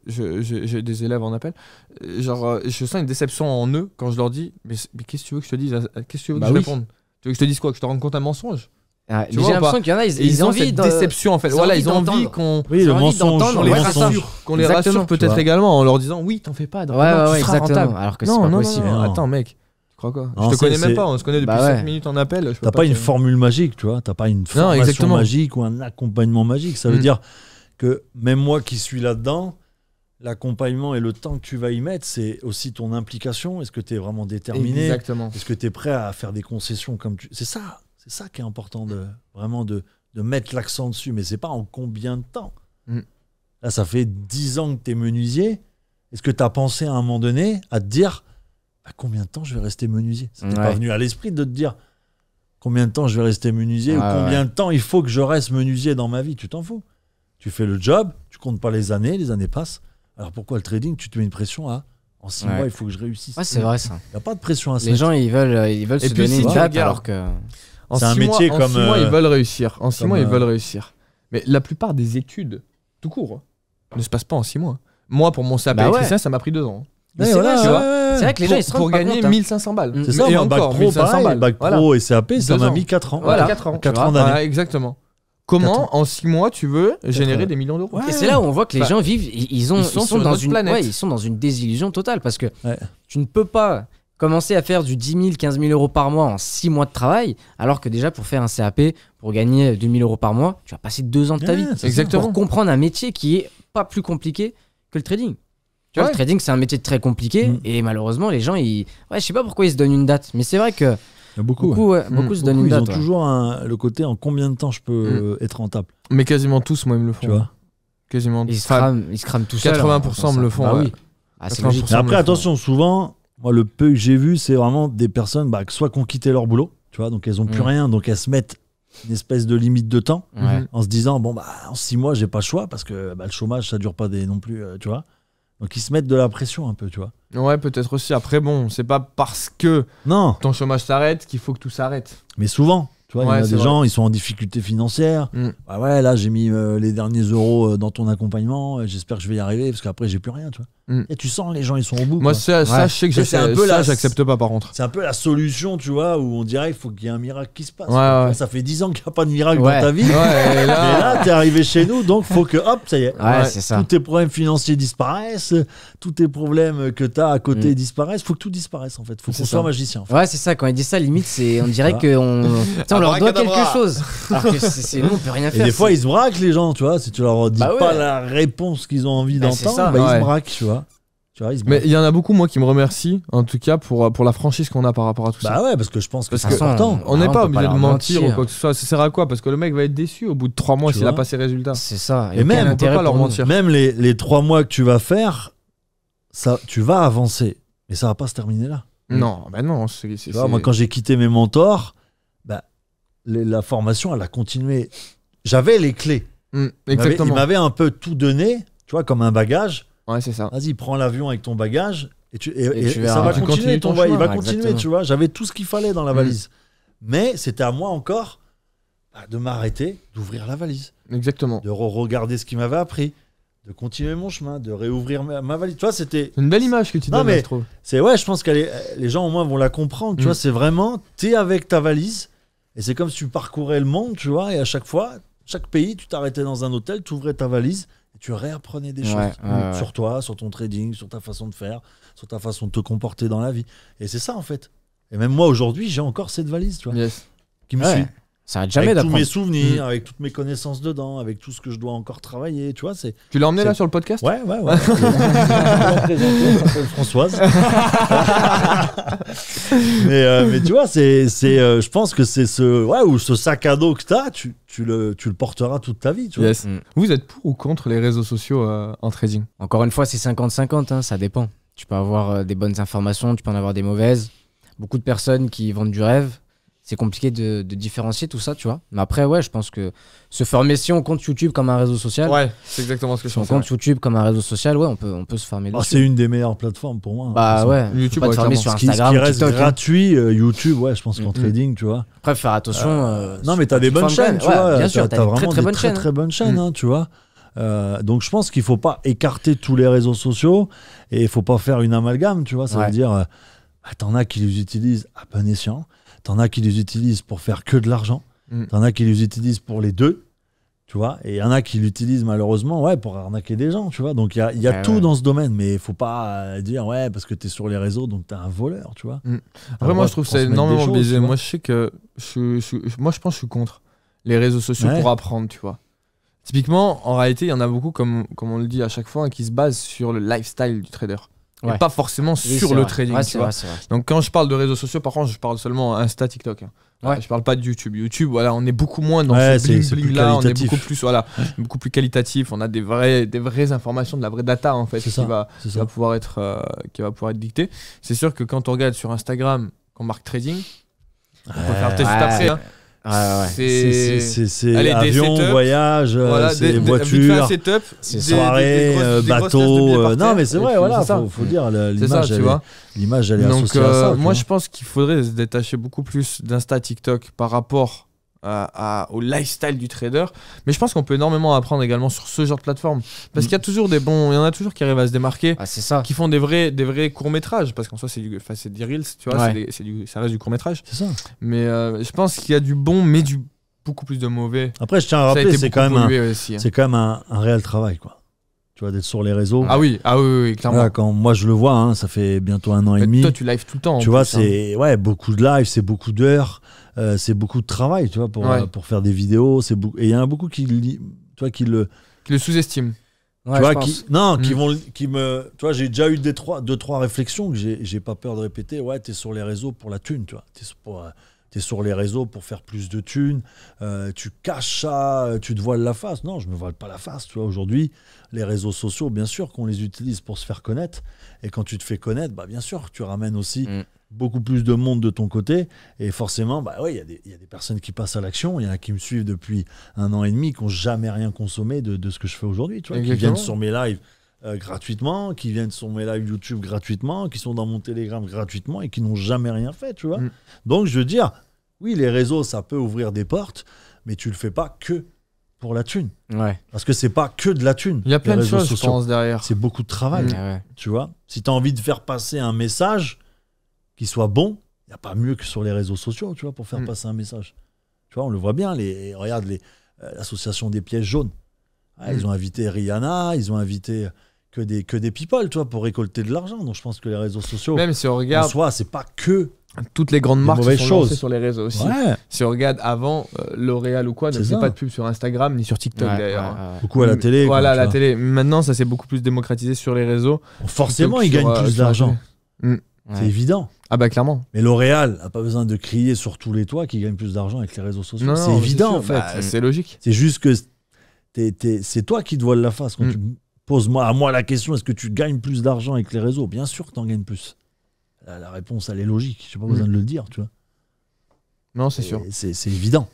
j'ai des élèves en appel, je sens une déception en eux quand je leur dis mais qu'est-ce que tu veux que je te dise? Qu'est-ce que tu veux que Bah je oui. réponde? Tu veux que je te dise quoi? Que je te rende compte un mensonge? Ah, Tu mais vois j'ai ou l'impression pas? qu'il y en a, Et ils ont ont envie cette de. déception en fait. ils ont Voilà, envie ils ont envie d'entendre. qu'on Oui, J'ai le envie mensonge. d'entendre, les ouais, rassure, c'est ça. qu'on les Exactement, rassure tu peut-être vois. également en leur disant oui, t'en fais pas, Ouais, non, ouais, tu ouais, seras exactement. rentable. Alors que Non, c'est pas non, possible. non, Non. attends mec, tu crois quoi? Non, Je te connais c'est- même pas, on se connaît depuis Bah ouais. 5 minutes en appel. je peux T'as pas une te- formule magique, tu vois. T'as pas une formation exactement. magique ou un accompagnement magique. Ça veut Mm. dire que même moi qui suis là-dedans, l'accompagnement et le temps que tu vas y mettre, c'est aussi ton implication. Est-ce que tu es vraiment déterminé? Exactement. Est-ce que tu es prêt à faire des concessions comme tu... C'est ça qui est important, vraiment de mettre l'accent dessus. Mais c'est pas en combien de temps. Mm. Là, ça fait 10 ans que tu es menuisier. Est-ce que tu as pensé à un moment donné à te dire bah, combien de temps je vais rester menuisier? Ça t'est pas Ouais. venu à l'esprit de te dire combien de temps je vais rester menuisier ou Ouais, combien de temps il faut que je reste menuisier dans ma vie? Tu t'en fous. Tu fais le job, tu comptes pas les années passent. Alors pourquoi le trading, tu te mets une pression à en 6 Ouais. mois, il faut que je réussisse. Ouais, c'est vrai ça. Il n'y a pas de pression à se Les mettre. gens, ils veulent Et se puis, donner si une tu date regardes- alors que. En C'est un 6 métier mois, comme, en 6 mois, ils veulent réussir. En 6 comme, mois, ils veulent réussir. Mais la plupart des études, tout court, ne se passent pas en 6 mois. Moi, pour mon CAP Bah ouais. électricien, ça m'a pris 2 ans. Mais Ouais, c'est voilà, vrai, tu ouais, vois. ouais. C'est vrai que les gens, ils se Pour rendent pas gagner compte, hein. 1500 balles. Mm. C'est ça, Et moi, bac encore, pro, 1500 pareil, balles. bac Voilà. pro et CAP, ça 2 m'a ans. mis 4 ans. Voilà, 4 ans. 4 tu ans vois. d'année. Ouais, exactement. Comment, 4 ans. en 6 mois, tu veux générer ans. des millions d'euros? Ouais. Et c'est là où on voit que les Enfin, gens vivent, ils sont sur dans notre planète. ils sont dans une désillusion totale parce que Ouais. tu ne peux pas commencer à faire du 10 000, 15 000 euros par mois en 6 mois de travail, alors que déjà pour faire un CAP, pour gagner 2 000 euros par mois, tu vas passer 2 ans de ta Ouais, vie c'est ça. Exactement. pour comprendre un métier qui est pas plus compliqué que le trading. Tu vois, Ouais. le trading, c'est un métier très compliqué Mm. et malheureusement, les gens, ouais, je sais pas pourquoi ils se donnent une date, mais c'est vrai que Il y a beaucoup. beaucoup, ouais. beaucoup se donnent Beaucoup, une ils ont date. Ouais. toujours le côté en combien de temps je peux être rentable. Mais quasiment tous, moi, ils me le font. Tu vois. Quasiment. Ils se Enfin, crament tout seuls. 80% me le font. Bah ouais. oui. Ah, c'est 80%. logique. Mais après, me le font. attention, souvent, moi, le peu que j'ai vu, c'est vraiment des personnes soit qui ont quitté leur boulot, tu vois, donc elles ont plus Mm. rien, donc elles se mettent une espèce de limite de temps Ouais. Mhm. en se disant, bon, bah, en 6 mois, j'ai pas le choix parce que le chômage, ça dure pas non plus, tu vois. Donc ils se mettent de la pression un peu, tu vois. Ouais, peut-être aussi. Après, bon, c'est pas parce que Non, ton chômage s'arrête qu'il faut que tout s'arrête. mais souvent, Tu vois, il y a des gens, ils sont en difficulté financière. Bah ouais, là, j'ai mis les derniers euros dans ton accompagnement. J'espère que je vais y arriver parce qu'après, j'ai plus rien, tu vois. Et tu sens, les gens, ils sont au bout. Moi, ça, je sais que j'accepte pas, par contre. C'est un peu la solution, tu vois, où on dirait qu'il faut qu'il y ait un miracle qui se passe. Ça fait 10 ans qu'il n'y a pas de miracle dans ta vie. Et là, t'es arrivé chez nous, donc faut que, hop, ça y est. C'est ça. Tous tes problèmes financiers disparaissent, tous tes problèmes que t'as à côté disparaissent. Faut que tout disparaisse, en fait. Faut qu'on soit magicien. En fait. Ouais, c'est ça. Quand il dit ça, limite, on dirait qu'on leur doit quelque chose. Alors que nous, on peut rien faire. Et des fois, ils se braquent, les gens, tu vois. Si tu leur dis pas la réponse qu'ils ont envie d'entendre, ils se braquent, tu vois. Mais il y en a beaucoup, moi, qui me remercient, en tout cas, pour la franchise qu'on a par rapport à tout ça. Bah ouais, parce que je pense que c'est important. On n'est pas obligé de mentir ou quoi que ce soit. Ça sert à quoi? Parce que le mec va être déçu au bout de 3 mois s'il a pas ses résultats. C'est ça. Et même, on peut pas leur mentir. Même les 3 mois que tu vas faire, ça, tu vas avancer. Mais ça va pas se terminer là. Non, bah non. Moi, quand j'ai quitté mes mentors, la formation, elle a continué. J'avais les clés. Exactement. Il m'avait un peu tout donné, tu vois, comme un bagage. Ouais, c'est ça. Vas-y, prends l'avion avec ton bagage et ça va continuer. Il va continuer, exactement. tu vois. J'avais tout ce qu'il fallait dans la valise. Mais c'était à moi encore de m'arrêter, d'ouvrir la valise. Exactement. De regarder ce qu'il m'avait appris, de continuer mon chemin, de réouvrir ma valise. Tu vois, c'était... une belle image que tu donnes, je trouve. Je pense que les gens, au moins, vont la comprendre. Tu vois, c'est vraiment, t'es avec ta valise et c'est comme si tu parcourais le monde, tu vois, et à chaque fois, chaque pays, tu t'arrêtais dans un hôtel, tu ouvrais ta valise. Tu réapprenais des choses sur toi, sur ton trading, sur ta façon de faire, sur ta façon de te comporter dans la vie. Et c'est ça, en fait. Et même moi, aujourd'hui, j'ai encore cette valise, tu vois, qui me suit. Ça arrête jamais d'apprendre. Avec tous mes souvenirs, avec toutes mes connaissances dedans, avec tout ce que je dois encore travailler, tu vois. Tu l'as emmené là sur le podcast? Ouais. Elle s'appelle Françoise. mais tu vois, je pense que c'est ce sac à dos que t'as, tu le porteras toute ta vie, tu vois. Vous êtes pour ou contre les réseaux sociaux en trading? Encore une fois, c'est 50-50, ça dépend. Tu peux avoir des bonnes informations, tu peux en avoir des mauvaises. Beaucoup de personnes qui vendent du rêve. C'est compliqué de différencier tout ça, tu vois. Mais après, je pense que se former, si on compte YouTube comme un réseau social. Ouais, c'est exactement ce que je pense. Si on compte YouTube comme un réseau social, on peut se former dessus. C'est une des meilleures plateformes pour moi. YouTube, te former sur Instagram, ce qui reste TikTok, gratuit, YouTube, je pense qu'en trading, tu vois. Après, faire attention. Non, mais t'as des bonnes chaînes, tu vois. Bien sûr, t'as vraiment des très bonnes chaînes, tu vois. Donc je pense qu'il faut pas écarter tous les réseaux sociaux et il faut pas faire une amalgame, tu vois. Ça veut dire, t'en as qui les utilisent à bon escient. T'en as qui les utilisent pour faire que de l'argent. T'en as qui les utilisent pour les deux. Tu vois. Et il y en a qui l'utilisent malheureusement pour arnaquer des gens. Tu vois. Donc il y a tout dans ce domaine. Mais il faut pas dire parce que t'es sur les réseaux donc t'es un voleur. Tu vois. Après, moi je trouve ça énormément biaisé. Moi je sais que moi je pense que je suis contre les réseaux sociaux pour apprendre. Tu vois. Typiquement, en réalité, il y en a beaucoup, comme on le dit à chaque fois, qui se basent sur le lifestyle du trader. Et pas forcément sur le trading. Tu vois. Vrai. Donc quand je parle de réseaux sociaux, par contre, je parle seulement Insta, TikTok. Je parle pas de YouTube. YouTube, on est beaucoup moins dans ce bling là. On est beaucoup plus qualitatif. On a des vraies informations, de la vraie data en fait, qui va pouvoir être dictée. C'est sûr que quand on regarde sur Instagram, qu'on marque trading, on peut faire test après. C'est avion, voyage, c'est voiture, c'est soirée, bateau. Non, mais c'est vrai, faut dire l'image, elle est associée à ça. Moi, je pense qu'il faudrait se détacher beaucoup plus d'Insta, TikTok par rapport au lifestyle du trader, mais je pense qu'on peut énormément apprendre également sur ce genre de plateforme parce qu'il y a toujours il y en a toujours qui arrivent à se démarquer, qui font des vrais courts-métrages, parce qu'en soi c'est des reels, tu vois, ça reste du court-métrage, c'est ça. Mais je pense qu'il y a du bon mais beaucoup plus de mauvais. Après je tiens à rappeler, c'est quand même un réel travail, quoi. Tu vois, d'être sur les réseaux. Ah oui, clairement. Voilà, quand moi je le vois, ça fait bientôt 1 an et demi. Toi tu live tout le temps. Tu vois, c'est beaucoup de live, c'est beaucoup d'heures. C'est beaucoup de travail, tu vois, pour faire des vidéos. Et il y en a beaucoup qui le sous-estiment. Tu vois, tu vois, j'ai déjà eu 2-3 réflexions que j'ai pas peur de répéter. T'es sur les réseaux pour la thune, tu vois. T'es sur les réseaux pour faire plus de thunes. Tu caches ça, tu te voiles la face. Non, je me voile pas la face, tu vois. Aujourd'hui, les réseaux sociaux, bien sûr qu'on les utilise pour se faire connaître. Et quand tu te fais connaître, bien sûr, tu ramènes aussi beaucoup plus de monde de ton côté, et forcément il y a des personnes qui passent à l'action. Il y en a qui me suivent depuis 1 an et demi, qui n'ont jamais rien consommé de ce que je fais aujourd'hui, tu vois, qui viennent sur mes lives gratuitement, qui viennent sur mes lives YouTube gratuitement, qui sont dans mon Telegram gratuitement et qui n'ont jamais rien fait, tu vois. Donc je veux dire, Oui, les réseaux, ça peut ouvrir des portes, mais tu le fais pas que pour la thune. Ouais. Parce que c'est pas que de la thune. Il y a plein les de réseaux choses, je sociaux. pense, derrière. C'est beaucoup de travail, Ouais. tu vois. Si tu as envie de faire passer un message qui soit bon, il n'y a pas mieux que sur les réseaux sociaux, tu vois, pour faire passer un message. Tu vois, on le voit bien, regarde l'association des pièges jaunes. Ah, ils ont invité Rihanna, ils ont invité que des people, tu vois, pour récolter de l'argent. Donc je pense que les réseaux sociaux, Même si on en regarde soi, c'est pas que toutes les grandes des marques mauvaises se sont lancées choses. sur les réseaux aussi. Ouais. Si on regarde avant, L'Oréal ou quoi ne C'est faisait ça. pas de pub sur Instagram ni sur TikTok Ouais, d'ailleurs. ouais, ouais. Beaucoup à la télé. Voilà, quoi, à la tu vois. télé. Maintenant, ça s'est beaucoup plus démocratisé sur les réseaux. Forcément, plutôt ils que sur, gagnent plus sur la d'argent. télé. C'est Ouais. évident. Ah bah clairement. Mais L'Oréal n'a pas besoin de crier sur tous les toits qu'ils gagnent plus d'argent avec les réseaux sociaux. Non, C'est non, évident, sûr. en fait. Bah, c'est logique. C'est juste que c'est toi qui te voiles la face. Quand tu poses à moi la question, est-ce que tu gagnes plus d'argent avec les réseaux? Bien sûr que tu en gagnes plus. La réponse, elle est logique. Je n'ai pas besoin de le dire, tu vois. Non, c'est sûr. C'est évident,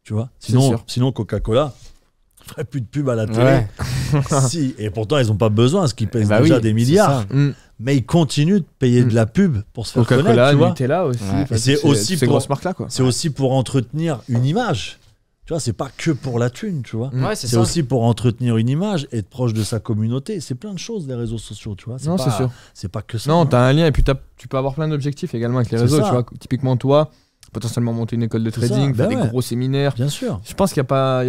tu vois. C'est sûr. Sinon Coca-Cola ferait plus de pub à la télé. Ouais. Si, et pourtant, ils n'ont pas besoin, parce qu'ils pèsent Bah déjà oui, des c'est milliards. ça. Mais ils continuent de payer de la pub pour se faire connaître, Coca-Cola, tu vois. Nutella aussi. Ouais. Enfin, Et c'est aussi ces pour- grosses marques-là, quoi. C'est aussi pour entretenir une image. Tu vois, c'est pas que pour la thune, tu vois. Ouais, C'est ça. aussi pour entretenir une image, être proche de sa communauté. C'est plein de choses, les réseaux sociaux, tu vois. Non, pas- c'est sûr. C'est pas que ça. Non, hein. t'as un lien et puis tu peux avoir plein d'objectifs également avec les C'est réseaux. ça. Tu vois, typiquement toi, potentiellement monter une école de C'est ça. trading, faire Ben des ouais. gros séminaires. Bien sûr. Je pense qu'il y a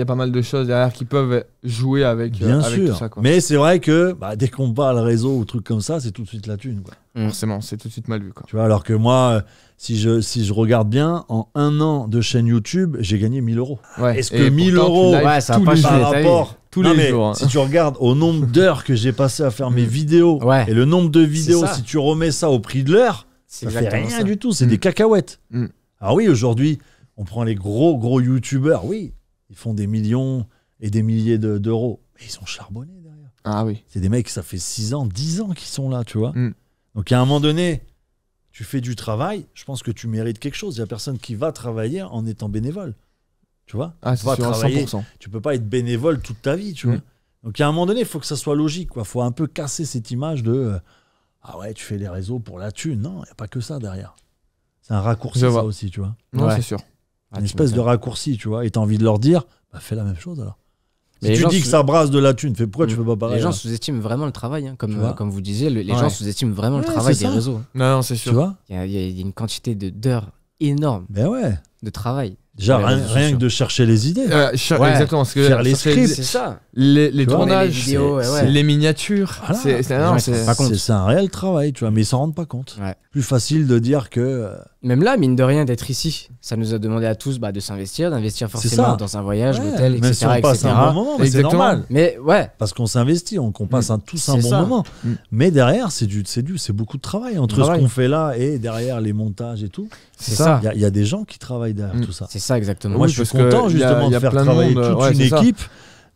pas mal de choses derrière qui peuvent jouer avec, Bien avec sûr. tout ça, quoi. Mais c'est vrai que dès qu'on parle réseau ou truc comme ça, c'est tout de suite la thune, quoi. Forcément, c'est tout de suite mal vu, quoi. Tu vois, alors que moi, si je regarde bien, en 1 an de chaîne YouTube, j'ai gagné 1000 euros. Ouais. Est-ce Et que 1000 pourtant, tu euros, lives ouais, ça a tous pas les changé jours. par ta vie. rapport Tous Non, les mais jours, hein. si tu regardes au nombre d'heures que j'ai passé à faire mes vidéos Ouais. et le nombre de vidéos, ça. si tu remets ça au prix de l'heure, C'est ça fait exactement rien ça. du tout, c'est des cacahuètes. Mm. Alors oui, aujourd'hui, on prend les gros youtubeurs, oui, ils font des millions et des milliers d'euros, mais ils sont charbonnés derrière. Ah oui. C'est des mecs, ça fait 6 ans, 10 ans qu'ils sont là, tu vois. Mm. Donc à un moment donné, tu fais du travail, je pense que tu mérites quelque chose. Il n'y a personne qui va travailler en étant bénévole. Tu vois, Ah, tu c'est vas sûr, à travailler, 100%. tu peux pas être bénévole toute ta vie, tu vois. Mm. Donc à un moment donné, il faut que ça soit logique. Il faut un peu casser cette image de ah ouais, tu fais les réseaux pour la thune. Non, il n'y a pas que ça derrière. C'est un raccourci, Je ça vois. aussi, tu vois. Non, Ouais. c'est sûr. Ah, Une tu espèce de m'étonnes. raccourci, tu vois. Et tu as envie de leur dire, fais la même chose alors. Mais Si les tu gens dis que sous- ça brasse de la thune, pourquoi tu fais pas pareil Les gens là sous-estiment vraiment le travail, hein, Tu vois. comme vous disiez, les Ouais. gens sous-estiment vraiment le Ouais, travail c'est des ça. réseaux. Non, c'est Tu sûr. vois. Il y a une quantité d'heures énorme Ben ouais. de travail. Déjà, sur les réseaux rien sociaux. que de chercher les idées. Ouais. Exactement. Parce que Faire les chercher scripts. C'est ça. les Tu vois, tournages, les vidéos, c'est- ouais. les miniatures. Voilà. C'est Les gens, ils se rendent pas compte. C'est un réel travail, tu vois, mais ils s'en rendent pas compte. Ouais. Plus facile de dire que Même là, mine de rien, d'être ici, ça nous a demandé à tous de s'investir, d'investir forcément ça. dans un voyage, ouais, l'hôtel, même etc. si on passe etc. un bon moment, mais c'est Exactement. normal. Mais ouais, Parce qu'on s'investit, qu'on passe tous un C'est bon ça. moment. Mm. Mais derrière, c'est beaucoup de travail entre Travail. ce qu'on fait là et derrière les montages et tout. c'est ça. Il y a des gens qui travaillent derrière Mm. tout ça. C'est ça exactement. Moi, Oui, je suis parce que content il y a- justement il y de a faire plein de travailler monde, toute ouais, une c'est ça. équipe.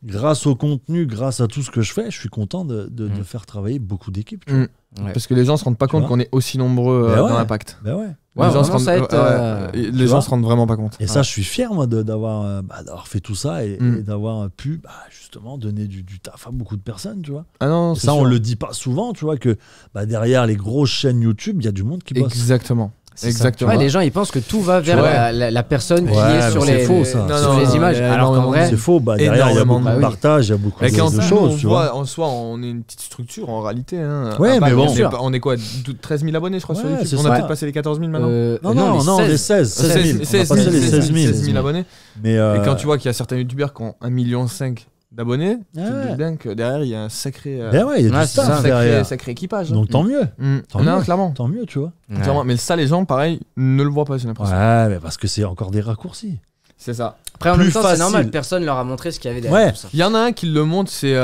Grâce au contenu, grâce à tout ce que je fais, je suis content de faire travailler beaucoup d'équipes. tu vois. Ouais. Parce que les gens se rendent pas Tu compte vois. qu'on est aussi nombreux Ben ouais. dans l'impact. Ben ouais. Ouais, les gens vraiment, ça va être, les tu gens vois. se rendent vraiment pas compte. Et ça, je suis fier, moi, d'avoir fait tout ça et d'avoir pu, justement, donner du taf à beaucoup de personnes, tu vois. Ah non, Et c'est ça, on sûr. le dit pas souvent, tu vois, que derrière les grosses chaînes YouTube, il y a du monde qui bosse. Exactement. C'est ça. Exactement. Ouais, les gens ils pensent que tout va vers vois. la personne qui Ouais, est sur mais c'est les, faux, ça. Non, sur non, les non, images. il y a Alors qu'en énormément vrai, C'est faux, derrière, il y a Énormément. beaucoup Bah de oui. partage, il y a beaucoup Et qu'en de soi, choses, on tu vois. voit, en soi, on est une petite structure en réalité. Hein. Ouais, À mais Bâle, bon. on est quoi 13 000 abonnés, je crois, sur Ouais, YouTube. c'est On ça. a peut-être passé les 14 000 maintenant. Non, les 16 000. On a passé les 16 000. abonnés. Mais Et quand tu vois qu'il y a certains youtubeurs qui ont 1,5 million d'abonnés, tu te Ouais. dis bien que derrière, il y a un sacré, ben ouais, il y a Ouais, du c'est ça. staff derrière. sacré équipage. Donc tant mieux, tant Non, mieux. clairement. Tant mieux, tu vois. Ouais. Clairement. Mais ça, les gens, pareil, ne le voient pas, j'ai l'impression. Ouais, mais parce que c'est encore des raccourcis. C'est ça. Après en Plus même temps, c'est facile. normal, personne leur a montré ce qu'il y avait derrière Ouais. tout ça. Il y en a un qui le montre, c'est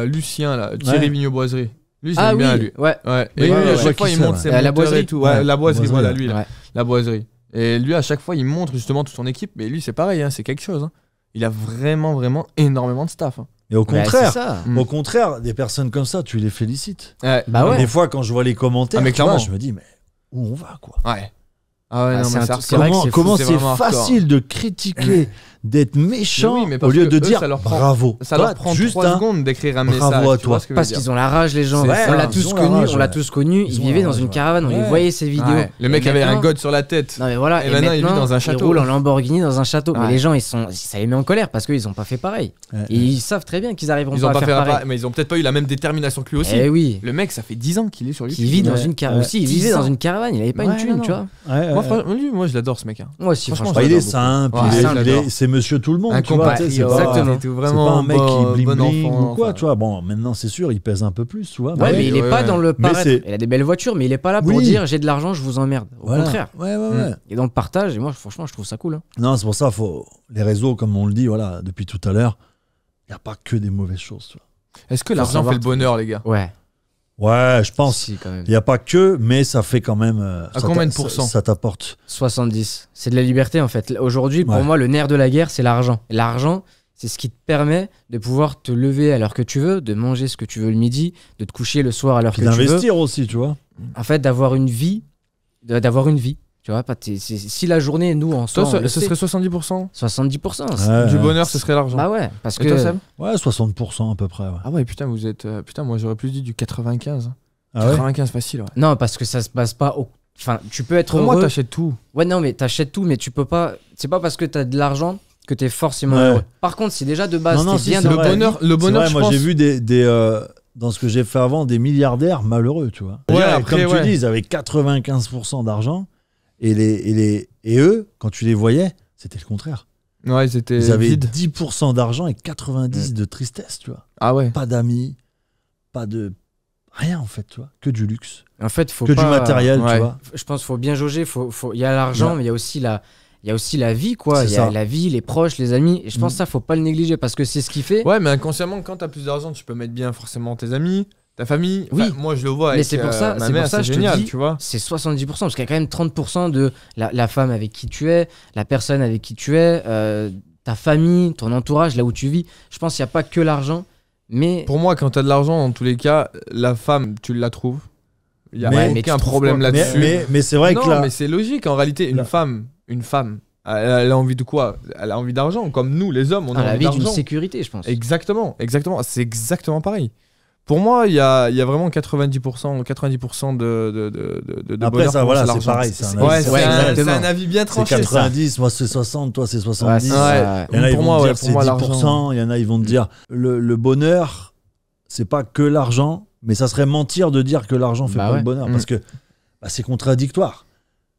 Lucien, là, Thierry Ouais. Vigneau-Boiserie. Lui, je Ah l'aime oui, bien, lui. ouais. Ouais. Oui, Et lui, ouais, à je vois chaque fois, qui il c'est, montre ouais. ses La monteurs boiserie. et tout. Ouais, Ouais, la boiserie, boiserie, voilà, ouais. lui, là. Ouais. La boiserie. Et lui, à chaque fois, il montre justement toute son équipe. Mais lui, c'est pareil, hein, c'est quelque chose. Hein. Il a vraiment énormément de staff. Hein. Et au Ouais, contraire, c'est ça. Mm. au contraire, des personnes comme ça, tu les félicites. Ouais. Bah ouais. Des fois, quand je vois les commentaires, Ah, mais tu vois, clairement. je me dis, mais où on va, quoi? Ouais. Ah ouais, non, c'est mais un c'est truc- c'est vrai que hardcore. Comment C'est c'est vraiment hardcore. facile de critiquer, d'être méchant, Mais oui, mais au parce lieu que de eux, dire ça leur prend- bravo. Ça Toi, leur prend juste 3 un secondes d'écrire un bravo message. à tu vois toi. ce que je veux Parce dire. qu'ils ont la rage, les gens. C'est On ça. l'a Ils tous ont la connu, rage, on l'a ouais. tous connu. Ils Ils ont vivaient la dans rage, une ouais. caravane, on les Ouais. voyait ces vidéos. Ouais. Le mec Et avait un maintenant- god sur la tête. Non mais voilà, Et et maintenant, il vit maintenant, dans un château. Ils roulent en Lamborghini dans un château. Mais Ouais. les gens, ça les met en colère parce qu'ils ont pas fait pareil. Ouais. Et ils savent très bien qu'ils arriveront Ils pas ont à pas faire fait pareil. pareil, mais ils ont peut-être pas eu la même détermination que lui aussi. Eh oui. Le mec, ça fait 10 ans qu'il est sur YouTube. Qui vit dans Ouais. une caravane. Ouais. Aussi, il 10 vivait dans ans. une caravane, il avait pas Ouais, une thune, non, tu non. vois. Ouais, Moi, ouais. franchement, moi, je l'adore ce mec. Hein. Moi aussi, Franchement, franchement. Bah, il est j'adore simple, beaucoup. Ouais, il est- ça, il j'adore. est- c'est monsieur tout le monde, Un tu vois. tu sais, c'est compatriote, pas- Exactement. et tout, C'est vraiment pas un mec bon- qui bling bon bling enfant, ou quoi, enfin. tu vois. Bon, maintenant c'est sûr, il pèse un peu plus, tu vois. Ouais, mais il est ouais, pas ouais. dans le Mais paraître. c'est- Il a des belles voitures, mais il est pas là pour Oui. dire j'ai de l'argent, je vous emmerde. Au Voilà. contraire. Ouais, ouais, ouais. Et dans le partage, et moi, franchement, je trouve ça cool. Hein. Non, c'est pour ça, les réseaux, comme on le dit, voilà, depuis tout à l'heure, il n'y a pas que des mauvaises choses, tu vois. Est-ce que Faut l'argent savoir fait le bonheur, les gars? Ouais. Ouais, je pense. Si, quand même. Il n'y a pas que, mais ça fait quand même. À ça combien de t'a- pourcents ça t'apporte. 70. C'est de la liberté, en fait. Aujourd'hui, pour Ouais. moi, le nerf de la guerre, c'est l'argent. Et l'argent, c'est ce qui te permet de pouvoir te lever à l'heure que tu veux, de manger ce que tu veux le midi, de te coucher le soir à l'heure Puis que tu veux. d'investir aussi, tu vois. En fait, d'avoir une vie. D'avoir une vie. Tu vois, si la journée, nous, en soi, Toi, on le ce sait, serait 70%? 70%. Ouais, Du ouais. bonheur, ce serait l'argent. Bah ouais, parce Et toi, que. Sam? Ouais, 60% à peu près. Ouais. Ah ouais, putain, vous êtes. Putain, moi, j'aurais plus dit du 95. Ah ouais 95 facile, ouais. Non, parce que ça se passe pas au. Enfin, tu peux être Pour moi, heureux. t'achètes tout. Ouais, non, mais t'achètes tout, mais tu peux pas. C'est pas parce que t'as de l'argent que t'es forcément Ouais. heureux. Par contre, si déjà de base Non, non, t'es si, bien c'est dans Le vrai. bonheur, C'est vrai, je moi pense. j'ai vu dans ce que j'ai fait avant des milliardaires malheureux, tu vois. Ouais, Déjà, après, comme ouais. tu dis, ils avaient 95% d'argent et eux, quand tu les voyais, c'était le contraire. Ouais, c'était Ils avaient vide. 10% d'argent et 90% de tristesse, tu vois. Ah ouais. Pas d'amis, pas de rien en fait, tu vois, que du luxe, En fait, faut que pas. du matériel, ouais. tu vois. Je pense qu'il faut bien jauger. Il y a l'argent, Ouais. mais il y a aussi la vie, quoi. C'est Il y a ça. la vie, les proches, les amis. Et je pense que ça, faut pas le négliger parce que c'est ce qui fait. Ouais, mais inconsciemment, quand t'as plus d'argent, tu peux mettre bien forcément tes amis, ta famille. Oui. Enfin, moi, je le vois. Mais avec, c'est pour ça, ma c'est mère, pour ça, c'est je te génial, dis, tu vois. c'est 70%, parce qu'il y a quand même 30% de la femme avec qui tu es, la personne avec qui tu es, ta famille, ton entourage, là où tu vis. Je pense qu'il n'y a pas que l'argent, mais. Pour moi, quand t'as de l'argent, dans tous les cas, la femme, tu la trouves. Il y a Mais- mais aucun tu trouves problème pas- là-dessus. Mais c'est vrai non, que là, mais c'est logique. En réalité, une Là. femme, elle a envie de quoi? Elle a envie d'argent, comme nous, les hommes, on a la envie vie d'une d'argent. sécurité, je pense. Exactement. C'est exactement pareil. Pour moi, il y a vraiment 90% de après bonheur ça, pour moi, voilà, c'est c'est l'argent. pareil. C'est un Ouais, avis, c'est ouais, un, exactement. c'est un avis bien c'est tranché. ça. 90, moi c'est 60, toi c'est 70. Ouais, Ouais. Il y en a, ils Pour vont moi, te ouais, dire pour c'est moi, 10%, il y en a, ils vont te dire le bonheur, c'est pas que l'argent, mais ça serait mentir de dire que l'argent fait Bah pas ouais. le bonheur, parce que c'est contradictoire.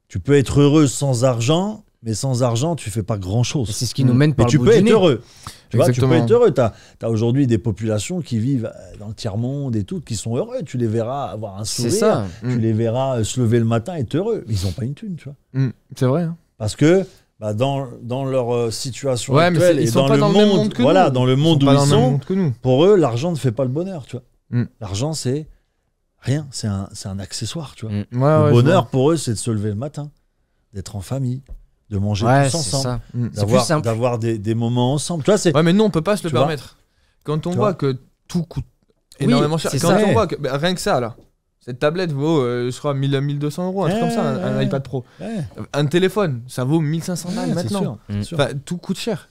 Tu peux être heureux sans argent, mais sans argent, tu fais pas grand-chose. Et c'est ce qui nous mène Mais par tu le peux bout du être nez. heureux. Tu vois, tu peux Exactement. être heureux. T'as aujourd'hui des populations qui vivent dans le tiers-monde et tout, qui sont heureux. Tu les verras avoir un C'est sourire. ça. Tu les verras se lever le matin et être heureux. Mais ils n'ont pas une thune, tu vois. C'est vrai. Hein. Parce que dans leur situation Ouais, mais actuelle ils et sont dans pas le dans le même monde, monde que voilà, nous. dans le monde où pas ils dans le même sont, monde que nous. pour eux, l'argent ne fait pas le bonheur, tu vois. Mm. L'argent, c'est rien, c'est un accessoire, tu vois. Mm. Ouais, Le ouais, je bonheur, vois. pour eux, c'est de se lever le matin, d'être en famille, de manger Ouais, tous c'est ensemble, ça. Mm. C'est plus simple. d'avoir des moments ensemble. Tu vois, c'est Ouais, mais nous, on peut pas se le Tu vois permettre. Quand on Tu voit vois que tout coûte Oui, énormément cher. c'est Quand ça. on voit que rien que ça, là. Cette tablette vaut, je crois, 1200 euros, un truc comme ça, un iPad Pro. ouais, Un téléphone, ça vaut 1500 balles c'est maintenant. sûr, Mm. c'est sûr. Enfin, tout coûte cher.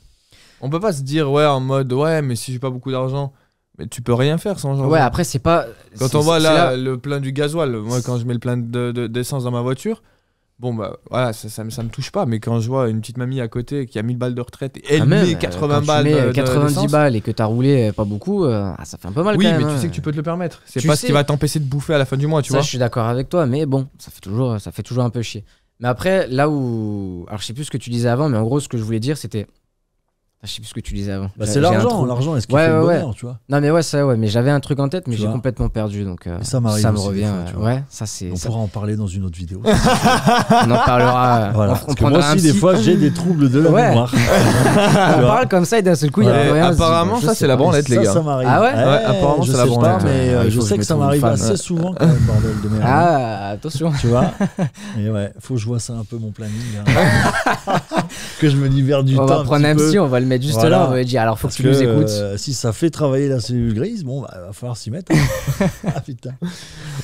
On peut pas se dire, ouais, en mode, ouais, mais si j'ai pas beaucoup d'argent, mais tu peux rien faire sans argent. Ouais, après, c'est pas. Quand c'est- on voit c'est là, le plein du gasoil, moi, quand je mets le plein d'essence dans ma voiture, bon, bah voilà, ça me touche pas. Mais quand je vois une petite mamie à côté qui a 1000 balles de retraite et elle même, met 80 quand tu balles mets de 90 d'essence, balles et que t'as roulé pas beaucoup, ça fait un peu mal oui, quand même. mais tu hein. sais que tu peux te le permettre. C'est Tu pas ce sais. qui va t'empêcher de bouffer à la fin du mois, tu Ça, vois. je suis d'accord avec toi, mais bon, ça fait toujours un peu chier. Mais après, là où. Alors, je sais plus ce que tu disais avant, mais en gros, ce que je voulais dire, c'était. Je sais plus ce que tu disais avant. Bah, J'ai- c'est j'ai un l'argent, trou. l'argent est-ce qu'il Ouais, fait le ouais, bonheur, tu vois. Non, mais ouais, ça, ouais, mais j'avais un truc en tête, mais Tu j'ai vois. complètement perdu. Donc, Et ça m'arrive ça me aussi des revient. fois, tu vois. Ouais, ça, c'est. On ça- pourra en parler dans une autre vidéo. On en parlera. Voilà. On Parce que prendra moi un aussi, des psy. fois, j'ai des troubles de la Ouais. mémoire. On Tu vois. parle comme ça et d'un seul coup, il y a Ouais, plus rien. apparemment, Je ça, sais c'est la pas, branlette, ça, les gars. Ça m'arrive. Ah ouais apparemment, je c'est la sais branlette. pas, mais Il faut je que sais je que ça me trouve m'arrive une assez femme. souvent quand même, bordel de merde. Ah, attention. Tu vois. Et ouais, faut que je vois ça un peu mon planning. Là. Que je me libère du On temps. va un prendre petit un peu. psy, on va le le mettre juste Voilà. là, on va lui dire alors faut Parce que tu nous écoutes. Si ça fait travailler la cellule grise, bon, bah, va falloir s'y mettre. Hein. Ah putain.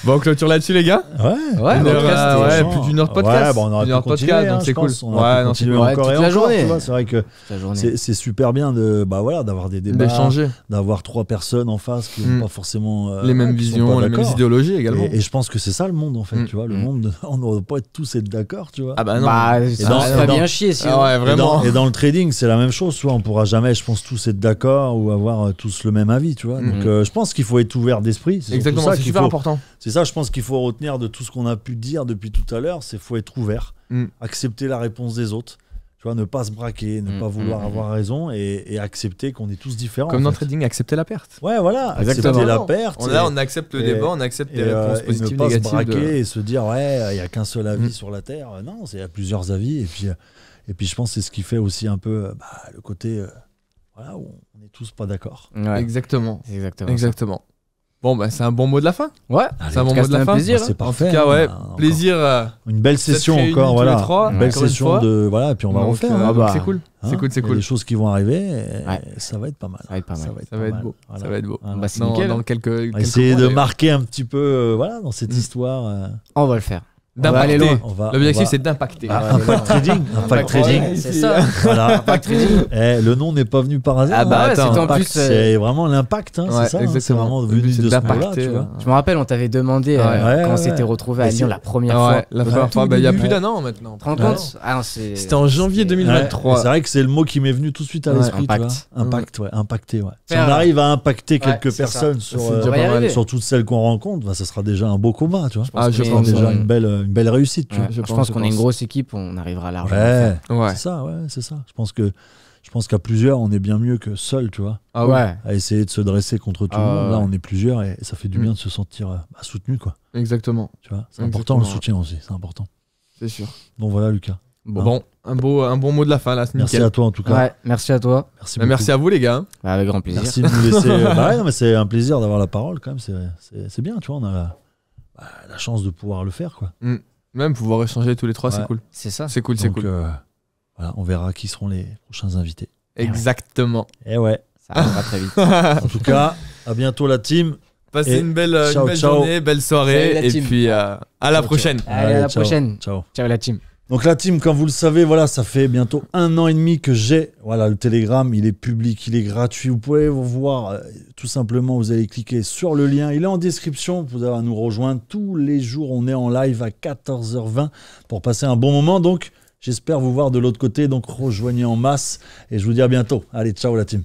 Bon, on clôture là-dessus, les gars. Ouais. Ouais, Une en tout heure, cas, c'était ouais, franchement, plus d'une heure de podcast. Ouais, bon, on aurait Une pu heure de continuer, podcast, donc hein, c'est je cool. pense. On Ouais, aurait pu non, c'est continuer cool. Ouais, encore et toute la encore, journée. tu vois. C'est vrai que la journée. c'est super bien d'avoir des débats, D'échanger. d'avoir 3 personnes en face qui n'ont pas forcément Les mêmes qui sont visions, pas les mêmes d'accord. idéologies également. Et je pense que c'est ça le monde en fait, Mm. tu vois. Le monde, on ne doit pas être tous être d'accord, tu vois. Ah bah non. Bah, ça dans- va et dans- bien chier sinon. Ah ouais, vraiment. Et dans le trading, c'est la même chose, tu vois. On pourra jamais, je pense, tous être d'accord ou avoir tous le même avis, tu vois. Mhm. Donc, je pense qu'il faut être ouvert d'esprit. C'est surtout Exactement, ça c'est qu'il super faut. important. C'est ça, je pense qu'il faut retenir de tout ce qu'on a pu dire depuis tout à l'heure. C'est faut être ouvert, Mm. accepter la réponse des autres. Tu vois, ne pas se braquer, ne pas vouloir avoir raison et accepter qu'on est tous différents. Comme en dans le fait. trading, accepter la perte. Ouais, voilà, Exactement. accepter la perte. On accepte le et- débat, on accepte les réponses et positives, ne pas se négatives. braquer et se dire, ouais, il n'y a qu'un seul avis Mm. sur la Terre. Non, il y a plusieurs avis. Et puis, je pense que c'est ce qui fait aussi un peu le côté voilà, où on n'est tous pas d'accord. Ouais, Exactement. c'est exactement. Exactement. Bon, bah, c'est un bon mot de la fin. Ça. Ouais, Allez, C'est un en bon tout cas, mot de la c'était un fin. plaisir. Bah, c'est hein. En parfait. tout cas, ouais, hein, encore. plaisir. Une belle session réunis encore, tous voilà. les trois, Une belle encore une session fois. de. Voilà, et puis on va Donc, refaire. donc hein. bah, c'est cool. Hein, C'est cool, c'est il y a cool. des choses qui vont arriver et Ouais. ça va être pas mal. Ça va être pas mal. Ça pas va être mal. beau. Voilà. Ça va être beau. Voilà. Bah, c'est Dans, nickel. dans quelques On va quelques essayer mois, de d'ailleurs. marquer un petit peu voilà, dans cette Mm. histoire. On va le faire. On va D'impacter. aller loin. L'objectif, c'est d'impacter. Impact Trading. Impact Trading. C'est ça. Voilà. Impact Trading. Le nom n'est pas venu par hasard. Ah bah hein. ouais, c'était en Impact, plus, c'est vraiment l'impact, hein, Ouais, c'est ça. hein. C'est exactement. vraiment Le venu but, c'est de ce mot-là, d'impacter, tu vois. Je me rappelle, on t'avait demandé Ouais. Ouais, quand on ouais. s'était retrouvés à Mais Lyon c'est- la première Ouais, fois. la Au première tout fois, bah, il y a début. plus d'un an maintenant. Tu te rends compte Ah non, c'est. C'était en janvier Ouais, 2023. c'est vrai que c'est le mot qui m'est venu tout de suite à Ouais. l'esprit. tu Impact. vois. Impact, ouais. Impacter, ouais. Si Faire- on arrive à impacter quelques c'est ça. personnes sur, C'est déjà On va y pas mal. arriver. sur toutes celles qu'on rencontre, bah, ça sera déjà un beau combat, tu vois. Ah, je qu'on est pense déjà une- une belle réussite, tu Ouais, Je je pense, pense je qu'on est une pense. grosse équipe, on arrivera largement. à le Ouais, faire. Ouais. c'est ça, ouais, c'est ça. Je pense qu'à plusieurs, on est bien mieux que seul, tu vois, Ah ouais. Ouais. à essayer de se dresser contre tout le Ah monde. Là, ouais. on est plusieurs et ça fait du Mm. bien de se sentir soutenu, quoi. Exactement. Tu vois, c'est Exactement, important le ouais. soutien aussi, c'est important. C'est sûr. Donc voilà, Lucas. Bon, un bon mot de la fin là, c'est Merci nickel. à toi en tout cas. Ouais, merci à toi. Merci Bah, beaucoup. merci à vous les gars. Bah, avec grand plaisir. Merci de nous laisser. Bah ouais, non, mais c'est un plaisir d'avoir la parole quand même. C'est bien, tu vois. On a la chance de pouvoir le faire, quoi. Même pouvoir échanger tous les trois, c'est Ouais. cool. C'est ça. C'est cool, c'est Donc, cool. voilà, on verra qui seront les prochains invités. Exactement. Et ouais. Ça arrivera très vite. En tout cas, à bientôt la team. Passez Et une belle ciao, ciao. journée, belle soirée, Salut, la et team. puis à la Ciao, prochaine. Allez, à la ciao. prochaine. Ciao. Ciao la team. Donc la team, comme vous le savez, voilà, ça fait bientôt 1 an et demi que j'ai. Voilà, le Telegram, il est public, il est gratuit. Vous pouvez vous voir, tout simplement, vous allez cliquer sur le lien. Il est en description. Vous allez nous rejoindre tous les jours. On est en live à 14h20 pour passer un bon moment. Donc, j'espère vous voir de l'autre côté. Donc, rejoignez en masse et je vous dis à bientôt. Allez, ciao la team.